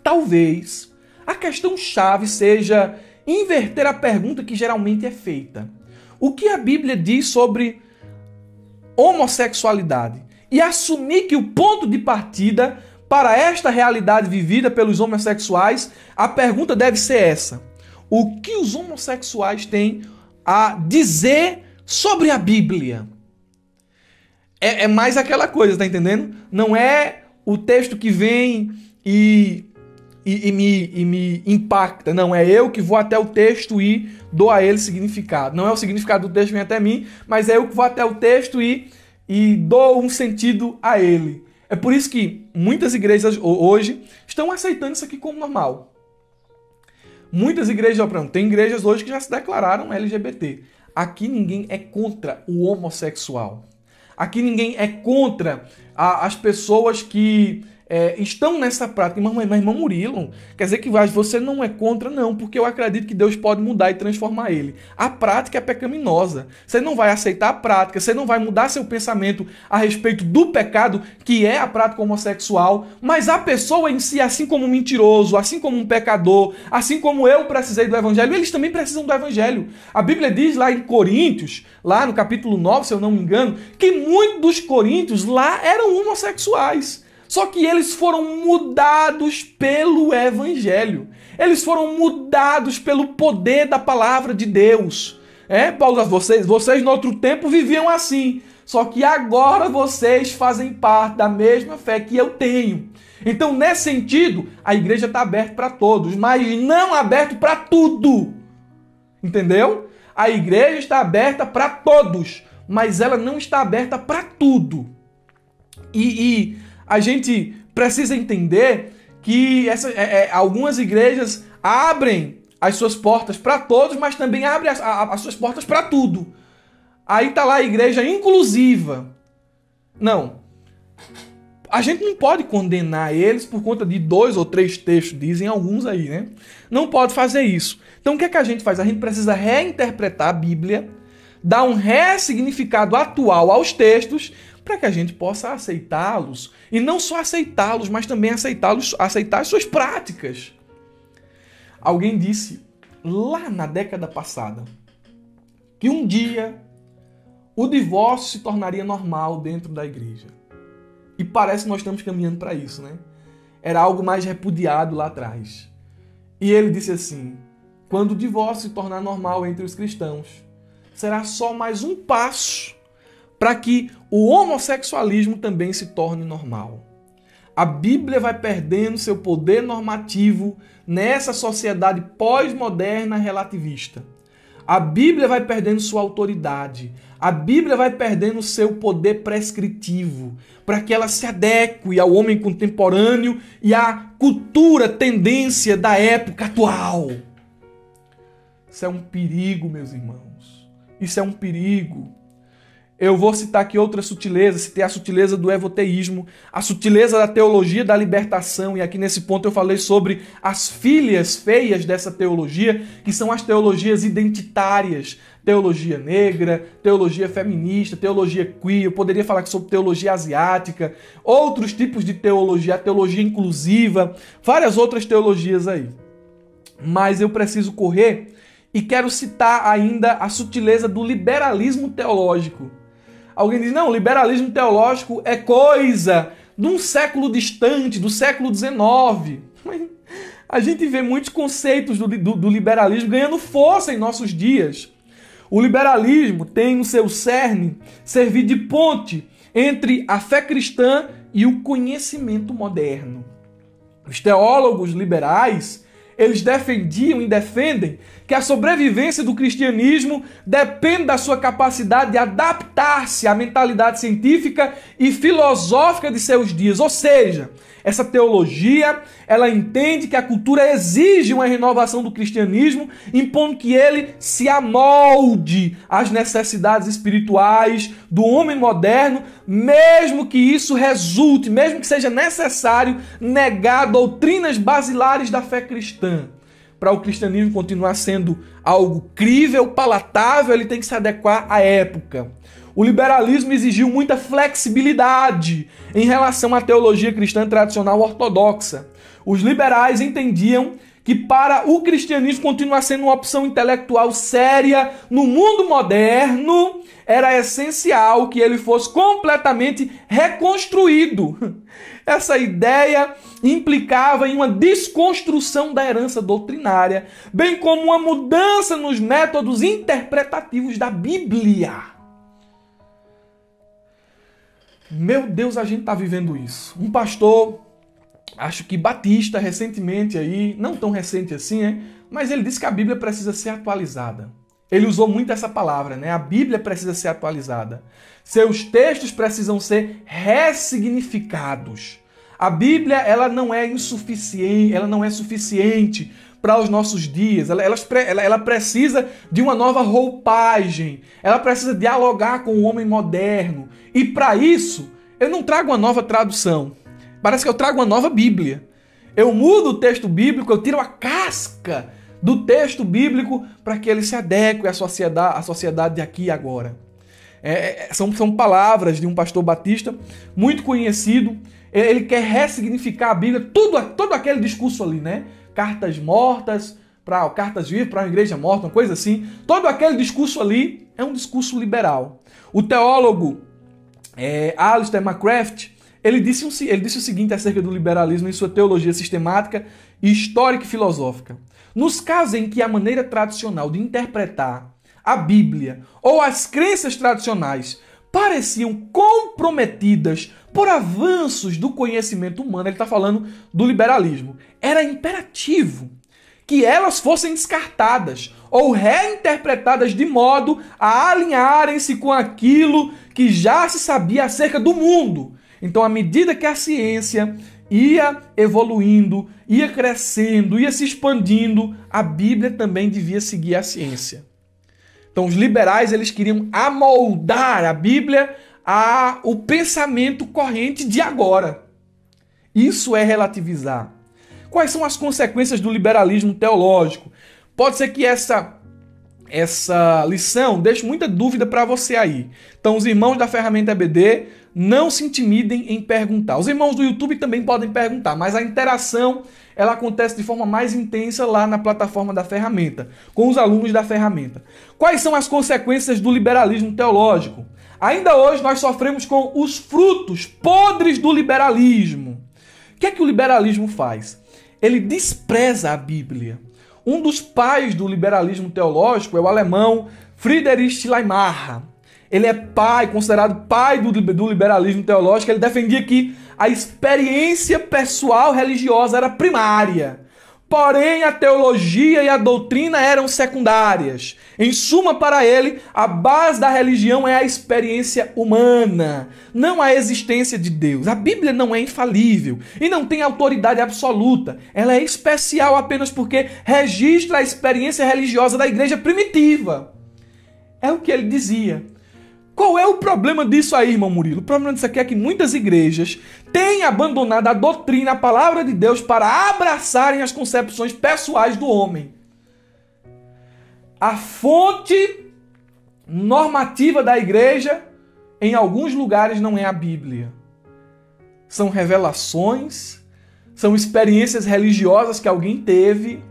S1: Talvez a questão-chave seja inverter a pergunta que geralmente é feita. O que a Bíblia diz sobre homossexualidade? E assumir que o ponto de partida para esta realidade vivida pelos homossexuais, a pergunta deve ser essa. O que os homossexuais têm a dizer sobre a Bíblia? É mais aquela coisa, tá entendendo? Não é o texto que vem e me impacta. Não, é eu que vou até o texto e dou a ele significado. Não é o significado do texto que vem até mim, mas é eu que vou até o texto e dou um sentido a ele. É por isso que muitas igrejas hoje estão aceitando isso aqui como normal. Muitas igrejas, tem igrejas hoje que já se declararam LGBT. Aqui ninguém é contra o homossexual. Aqui ninguém é contra as pessoas que estão nessa prática. Mas irmão Murilo, quer dizer que você não é contra? Não, porque eu acredito que Deus pode mudar e transformar ele. A prática é pecaminosa. Você não vai aceitar a prática, você não vai mudar seu pensamento a respeito do pecado, que é a prática homossexual, mas a pessoa em si, assim como um mentiroso, assim como um pecador, assim como eu precisei do evangelho, eles também precisam do evangelho. A Bíblia diz lá em Coríntios, lá no capítulo 9, se eu não me engano, que muitos dos coríntios lá eram homossexuais. Só que eles foram mudados pelo evangelho. Eles foram mudados pelo poder da palavra de Deus. Paulo, vocês no outro tempo viviam assim. Só que agora vocês fazem parte da mesma fé que eu tenho. Então, nesse sentido, a igreja está aberta para todos, mas não aberta para tudo. Entendeu? A igreja está aberta para todos, mas ela não está aberta para tudo. E a gente precisa entender que algumas igrejas abrem as suas portas para todos, mas também abrem as suas portas para tudo. Aí está lá a igreja inclusiva. Não. A gente não pode condenar eles por conta de 2 ou 3 textos, dizem alguns aí, né? Não pode fazer isso. Então o que é que a gente faz? A gente precisa reinterpretar a Bíblia, dar um ressignificado atual aos textos, para que a gente possa aceitá-los. E não só aceitá-los, mas também aceitar as suas práticas. Alguém disse, lá na década passada, que um dia o divórcio se tornaria normal dentro da igreja. E parece que nós estamos caminhando para isso, né? Era algo mais repudiado lá atrás. E ele disse assim: quando o divórcio se tornar normal entre os cristãos, será só mais um passo para que o homossexualismo também se torne normal. A Bíblia vai perdendo seu poder normativo nessa sociedade pós-moderna relativista. A Bíblia vai perdendo sua autoridade. A Bíblia vai perdendo seu poder prescritivo para que ela se adeque ao homem contemporâneo e à cultura, tendência da época atual. Isso é um perigo, meus irmãos. Isso é um perigo. Eu vou citar aqui outra sutileza, citei a sutileza do evoteísmo, a sutileza da teologia da libertação, e aqui nesse ponto eu falei sobre as filhas feias dessa teologia, que são as teologias identitárias, teologia negra, teologia feminista, teologia queer, eu poderia falar sobre teologia asiática, outros tipos de teologia, a teologia inclusiva, várias outras teologias aí. Mas eu preciso correr e quero citar ainda a sutileza do liberalismo teológico. Alguém diz, não, o liberalismo teológico é coisa de um século distante, do século XIX. Mas a gente vê muitos conceitos do liberalismo ganhando força em nossos dias. O liberalismo tem no seu cerne servir de ponte entre a fé cristã e o conhecimento moderno. Os teólogos liberais, eles defendiam e defendem que a sobrevivência do cristianismo depende da sua capacidade de adaptar-se à mentalidade científica e filosófica de seus dias. Ou seja, essa teologia, ela entende que a cultura exige uma renovação do cristianismo, impondo que ele se amolde às necessidades espirituais do homem moderno, mesmo que isso resulte, mesmo que seja necessário negar doutrinas basilares da fé cristã. Para o cristianismo continuar sendo algo crível, palatável, ele tem que se adequar à época. O liberalismo exigiu muita flexibilidade em relação à teologia cristã tradicional ortodoxa. Os liberais entendiam que para o cristianismo continuar sendo uma opção intelectual séria no mundo moderno, era essencial que ele fosse completamente reconstruído. Essa ideia implicava em uma desconstrução da herança doutrinária, bem como uma mudança nos métodos interpretativos da Bíblia. Meu Deus, a gente está vivendo isso. Um pastor, acho que batista, recentemente aí, não tão recente assim, né? Mas ele disse que a Bíblia precisa ser atualizada. Ele usou muito essa palavra, né? A Bíblia precisa ser atualizada. Seus textos precisam ser ressignificados. A Bíblia, ela não é insuficiente, ela não é suficiente para os nossos dias. Ela precisa de uma nova roupagem. Ela precisa dialogar com o homem moderno. E para isso, eu não trago uma nova tradução. Parece que eu trago uma nova Bíblia. Eu mudo o texto bíblico, eu tiro a casca do texto bíblico para que ele se adeque à sociedade de aqui e agora. São palavras de um pastor batista muito conhecido. Ele quer ressignificar a Bíblia, todo aquele discurso ali, né? Cartas mortas, cartas vivas para uma igreja morta, uma coisa assim. Todo aquele discurso ali é um discurso liberal. O teólogo Alistair McCraft, ele disse o seguinte acerca do liberalismo em sua teologia sistemática, histórica e filosófica. Nos casos em que a maneira tradicional de interpretar a Bíblia ou as crenças tradicionais pareciam comprometidas por avanços do conhecimento humano, ele está falando do liberalismo, era imperativo que elas fossem descartadas ou reinterpretadas de modo a alinharem-se com aquilo que já se sabia acerca do mundo. Então, à medida que a ciência ia evoluindo, ia crescendo, ia se expandindo, a Bíblia também devia seguir a ciência. Então, os liberais, eles queriam amoldar a Bíblia ao pensamento corrente de agora. Isso é relativizar. Quais são as consequências do liberalismo teológico? Pode ser que essa lição deixe muita dúvida para você aí. Então, os irmãos da ferramenta EBD, não se intimidem em perguntar. Os irmãos do YouTube também podem perguntar, mas a interação ela acontece de forma mais intensa lá na plataforma da ferramenta, com os alunos da ferramenta. Quais são as consequências do liberalismo teológico? Ainda hoje nós sofremos com os frutos podres do liberalismo. O que é que o liberalismo faz? Ele despreza a Bíblia. Um dos pais do liberalismo teológico é o alemão Friedrich Schleiermacher. Ele é considerado pai do liberalismo teológico. Ele defendia que a experiência pessoal religiosa era primária. Porém, a teologia e a doutrina eram secundárias. Em suma, para ele, a base da religião é a experiência humana, não a existência de Deus. A Bíblia não é infalível e não tem autoridade absoluta. Ela é especial apenas porque registra a experiência religiosa da igreja primitiva. É o que ele dizia. Qual é o problema disso aí, irmão Murilo? O problema disso aqui é que muitas igrejas têm abandonado a doutrina, a palavra de Deus, para abraçarem as concepções pessoais do homem. A fonte normativa da igreja, em alguns lugares, não é a Bíblia. São revelações, são experiências religiosas que alguém teve.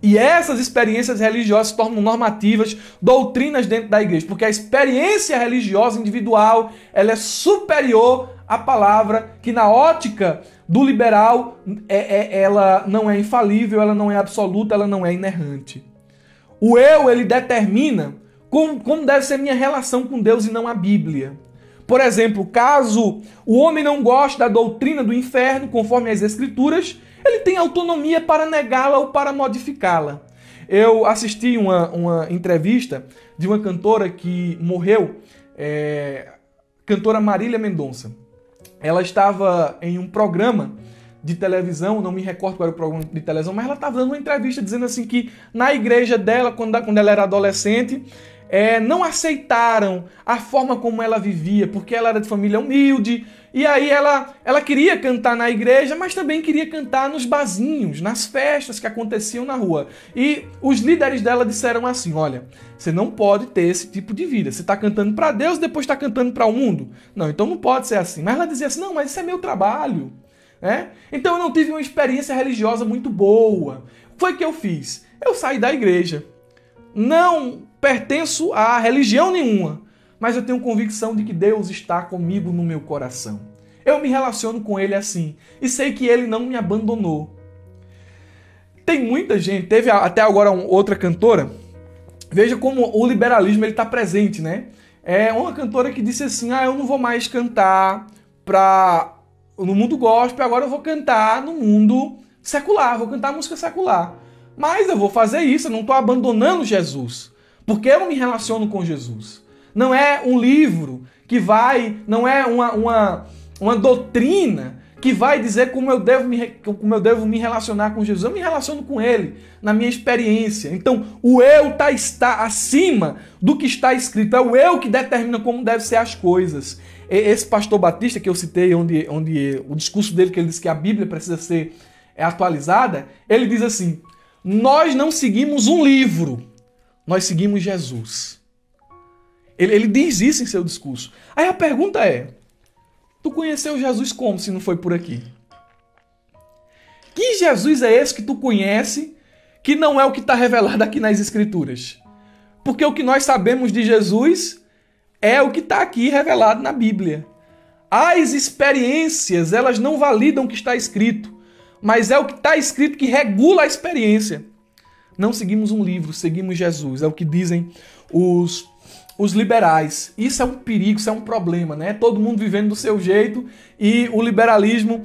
S1: E essas experiências religiosas se tornam normativas, doutrinas dentro da igreja, porque a experiência religiosa individual ela é superior à palavra, que na ótica do liberal ela não é infalível, ela não é absoluta, ela não é inerrante. O eu, ele determina como deve ser minha relação com Deus e não a Bíblia. Por exemplo, caso o homem não goste da doutrina do inferno, conforme as Escrituras, ele tem autonomia para negá-la ou para modificá-la. Eu assisti uma entrevista de uma cantora que morreu, cantora Marília Mendonça. Ela estava em um programa de televisão, não me recordo qual era o programa de televisão, mas ela estava dando uma entrevista dizendo assim que na igreja dela, quando ela era adolescente, não aceitaram a forma como ela vivia, porque ela era de família humilde, e aí ela queria cantar na igreja, mas também queria cantar nos barzinhos, nas festas que aconteciam na rua. E os líderes dela disseram assim, olha, você não pode ter esse tipo de vida, você está cantando para Deus e depois está cantando para o mundo. Não, então não pode ser assim. Mas ela dizia assim, não, mas isso é meu trabalho. Então eu não tive uma experiência religiosa muito boa. O que foi que eu fiz? Eu saí da igreja. Não pertenço a religião nenhuma, mas eu tenho convicção de que Deus está comigo no meu coração. Eu me relaciono com Ele assim e sei que Ele não me abandonou. Tem muita gente, teve até agora outra cantora, veja como o liberalismo está presente, né? É uma cantora que disse assim, eu não vou mais cantar no mundo gospel, agora eu vou cantar no mundo secular, vou cantar música secular. Mas eu vou fazer isso, eu não estou abandonando Jesus, porque eu me relaciono com Jesus. Não é um livro que não é uma doutrina que vai dizer como eu devo me relacionar com Jesus. Eu me relaciono com Ele na minha experiência. Então, o eu está acima do que está escrito. É o eu que determina como devem ser as coisas. Esse pastor Batista que eu citei, onde o discurso dele, que ele diz que a Bíblia precisa ser atualizada, ele diz assim, nós não seguimos um livro, nós seguimos Jesus. Ele diz isso em seu discurso. Aí a pergunta é, tu conheceu Jesus como se não foi por aqui? Que Jesus é esse que tu conhece que não é o que está revelado aqui nas Escrituras? Porque o que nós sabemos de Jesus é o que está aqui revelado na Bíblia. As experiências, elas não validam o que está escrito, mas é o que está escrito que regula a experiência. Não seguimos um livro, seguimos Jesus. É o que dizem os liberais. Isso é um perigo, isso é um problema, né? Todo mundo vivendo do seu jeito e o liberalismo,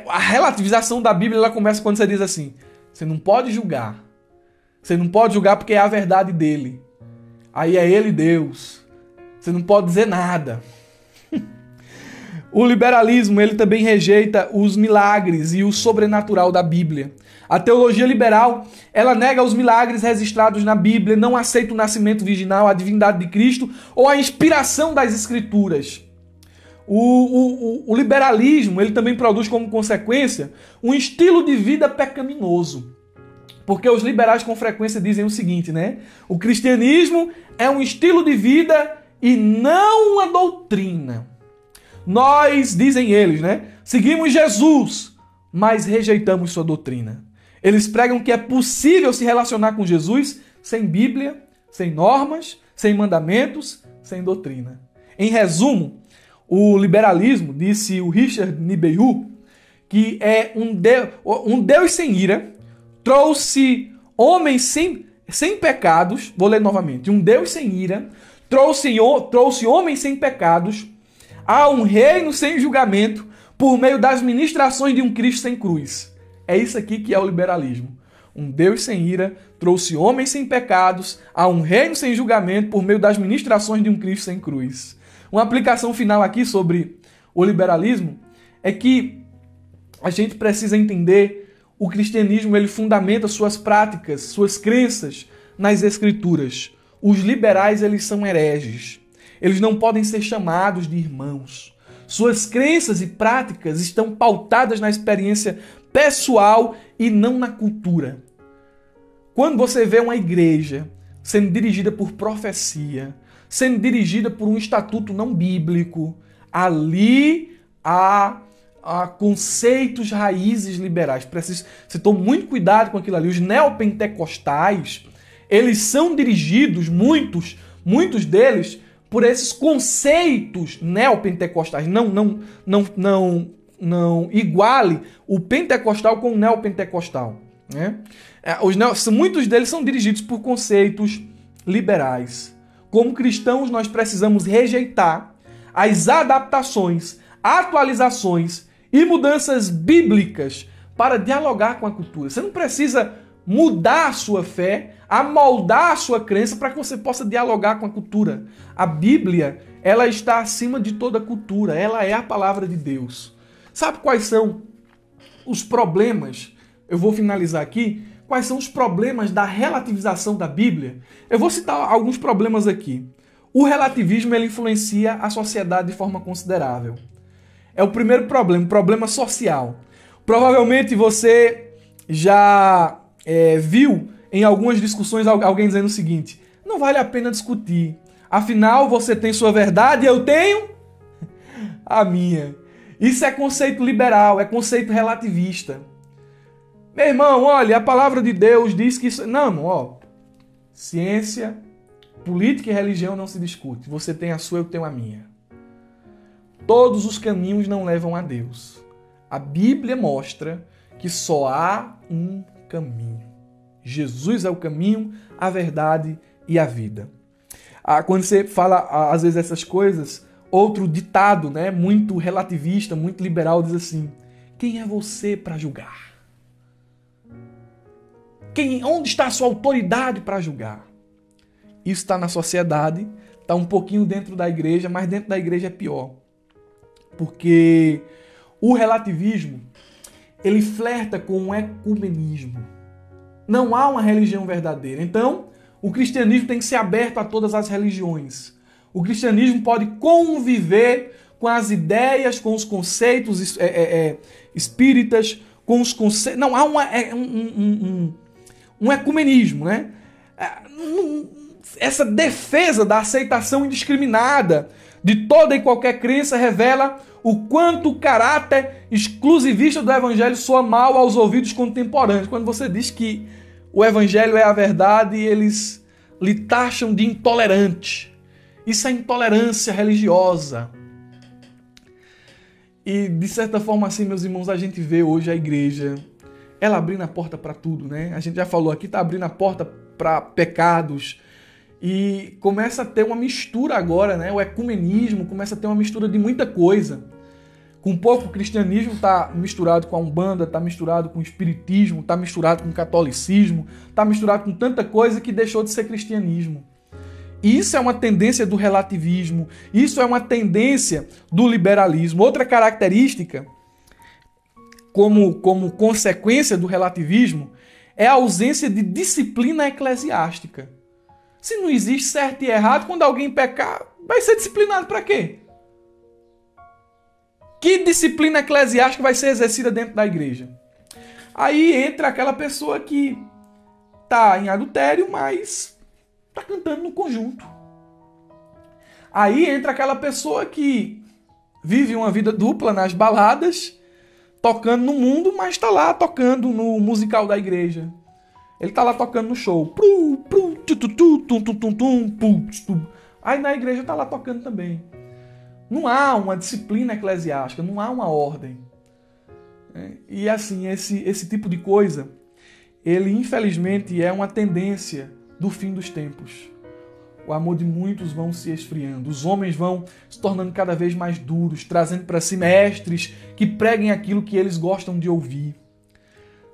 S1: a relativização da Bíblia, ela começa quando você diz assim, você não pode julgar. Você não pode julgar porque é a verdade dele. Aí é ele Deus. Você não pode dizer nada. O liberalismo, ele também rejeita os milagres e o sobrenatural da Bíblia. A teologia liberal, ela nega os milagres registrados na Bíblia, não aceita o nascimento virginal, a divindade de Cristo ou a inspiração das Escrituras. O liberalismo, ele também produz como consequência um estilo de vida pecaminoso. Porque os liberais com frequência dizem o seguinte, né? O cristianismo é um estilo de vida e não uma doutrina. Nós, dizem eles, né? Seguimos Jesus, mas rejeitamos sua doutrina. Eles pregam que é possível se relacionar com Jesus sem Bíblia, sem normas, sem mandamentos, sem doutrina. Em resumo, o liberalismo, disse o Richard Niebuhr, que é um Deus sem ira, trouxe homens sem pecados, vou ler novamente, um Deus sem ira, trouxe homens sem pecados a um reino sem julgamento por meio das ministrações de um Cristo sem cruz. É isso aqui que é o liberalismo. Um Deus sem ira trouxe homens sem pecados a um reino sem julgamento por meio das ministrações de um Cristo sem cruz. Uma aplicação final aqui sobre o liberalismo é que a gente precisa entender o cristianismo, ele fundamenta suas práticas, suas crenças nas Escrituras. Os liberais, eles são hereges. Eles não podem ser chamados de irmãos. Suas crenças e práticas estão pautadas na experiência pessoal e não na cultura. Quando você vê uma igreja sendo dirigida por profecia, sendo dirigida por um estatuto não bíblico, ali há conceitos, raízes liberais. Você toma muito cuidado com aquilo ali. Os neopentecostais, eles são dirigidos, muitos deles, por esses conceitos neopentecostais. Não iguale o pentecostal com o neopentecostal, né? Muitos deles são dirigidos por conceitos liberais. Como cristãos, nós precisamos rejeitar as adaptações, atualizações e mudanças bíblicas para dialogar com a cultura. Você não precisa mudar a sua fé, amoldar a sua crença para que você possa dialogar com a cultura. A Bíblia, ela está acima de toda cultura, ela é a palavra de Deus. Sabe quais são os problemas? Eu vou finalizar aqui. Quais são os problemas da relativização da Bíblia? Eu vou citar alguns problemas aqui. O relativismo, ele influencia a sociedade de forma considerável. É o primeiro problema, problema social. Provavelmente você já viu em algumas discussões alguém dizendo o seguinte: não vale a pena discutir. Afinal, você tem sua verdade e eu tenho a minha. Isso é conceito liberal, é conceito relativista. Meu irmão, olha, a palavra de Deus diz que isso... Não, ó. Ciência, política e religião não se discute. Você tem a sua, eu tenho a minha. Todos os caminhos não levam a Deus. A Bíblia mostra que só há um caminho. Jesus é o caminho, a verdade e a vida. Quando você fala, às vezes, essas coisas, outro ditado, né, muito relativista, muito liberal, diz assim: quem é você para julgar? Onde está a sua autoridade para julgar? Isso está na sociedade, está um pouquinho dentro da igreja, mas dentro da igreja é pior. Porque o relativismo, ele flerta com o ecumenismo. Não há uma religião verdadeira. Então, o cristianismo tem que ser aberto a todas as religiões. O cristianismo pode conviver com as ideias, com os conceitos espíritas, com os conceitos... Não há um ecumenismo, né? Essa defesa da aceitação indiscriminada de toda e qualquer crença revela o quanto o caráter exclusivista do evangelho soa mal aos ouvidos contemporâneos. Quando você diz que o evangelho é a verdade, eles lhe taxam de intolerante. Isso é intolerância religiosa. E, de certa forma, assim, meus irmãos, a gente vê hoje a igreja, ela abrindo a porta para tudo, né? A gente já falou aqui, está abrindo a porta para pecados. E começa a ter uma mistura agora, né? O ecumenismo começa a ter uma mistura de muita coisa. Com pouco, o cristianismo está misturado com a Umbanda, está misturado com o espiritismo, está misturado com o catolicismo, está misturado com tanta coisa que deixou de ser cristianismo. Isso é uma tendência do relativismo, isso é uma tendência do liberalismo. Outra característica, como consequência do relativismo, é a ausência de disciplina eclesiástica. Se não existe certo e errado, quando alguém pecar, vai ser disciplinado para quê? Que disciplina eclesiástica vai ser exercida dentro da igreja? Aí entra aquela pessoa que está em adultério, mas está cantando no conjunto. Aí entra aquela pessoa que vive uma vida dupla nas baladas, tocando no mundo, mas está lá tocando no musical da igreja. Ele está lá tocando no show. Aí na igreja está lá tocando também. Não há uma disciplina eclesiástica, não há uma ordem. E assim, esse tipo de coisa, ele infelizmente é uma tendência do fim dos tempos. O amor de muitos vão se esfriando. Os homens vão se tornando cada vez mais duros, trazendo para si mestres que preguem aquilo que eles gostam de ouvir.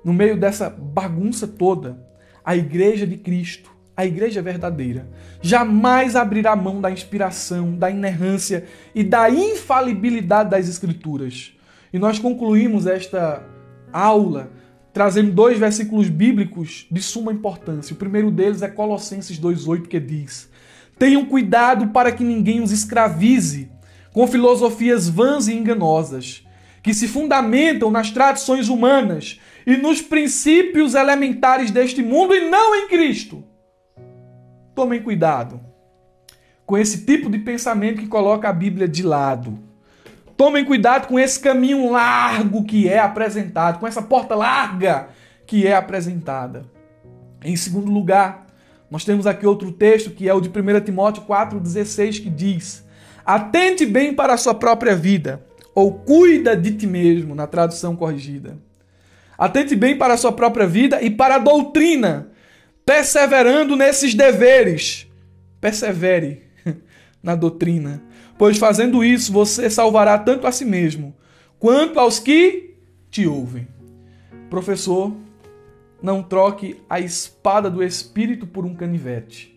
S1: No meio dessa bagunça toda, a igreja de Cristo, a igreja verdadeira, jamais abrirá mão da inspiração, da inerrância e da infalibilidade das Escrituras. E nós concluímos esta aula trazendo 2 versículos bíblicos de suma importância. O primeiro deles é Colossenses 2,8, que diz: tenham cuidado para que ninguém os escravize com filosofias vãs e enganosas, que se fundamentam nas tradições humanas e nos princípios elementares deste mundo e não em Cristo. Tomem cuidado com esse tipo de pensamento que coloca a Bíblia de lado. Tomem cuidado com esse caminho largo que é apresentado, com essa porta larga que é apresentada. Em segundo lugar, nós temos aqui outro texto, que é o de 1 Timóteo 4,16, que diz: atente bem para a sua própria vida, ou cuida de ti mesmo, na tradução corrigida. Atente bem para a sua própria vida e para a doutrina, perseverando nesses deveres. Persevere na doutrina, pois fazendo isso você salvará tanto a si mesmo, quanto aos que te ouvem. Professor, não troque a espada do Espírito por um canivete.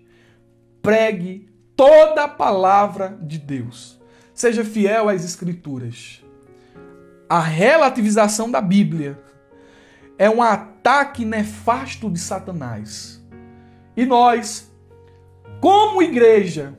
S1: Pregue toda a palavra de Deus. Seja fiel às Escrituras. A relativização da Bíblia é um ataque nefasto de Satanás. E nós, como igreja,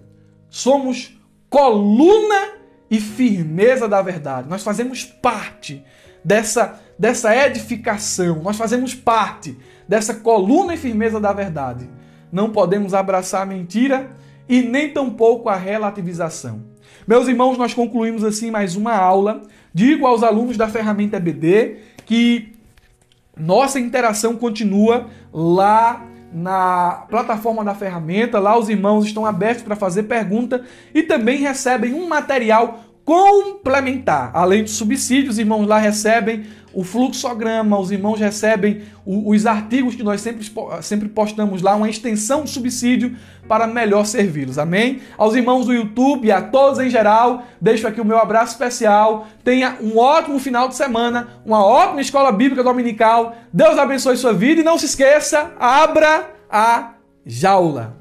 S1: somos coluna e firmeza da verdade. Nós fazemos parte dessa edificação. Nós fazemos parte dessa coluna e firmeza da verdade. Não podemos abraçar a mentira e nem tampouco a relativização. Meus irmãos, nós concluímos assim mais uma aula. Digo aos alunos da ferramenta EBD que nossa interação continua lá na plataforma da ferramenta. Lá os irmãos estão abertos para fazer pergunta e também recebem um material complementar. Além dos subsídios, os irmãos lá recebem o fluxograma, os irmãos recebem os artigos que nós sempre postamos lá, uma extensão de subsídio para melhor servi-los. Amém? Aos irmãos do YouTube e a todos em geral, deixo aqui o meu abraço especial. Tenha um ótimo final de semana, uma ótima escola bíblica dominical. Deus abençoe sua vida e não se esqueça, abra a jaula.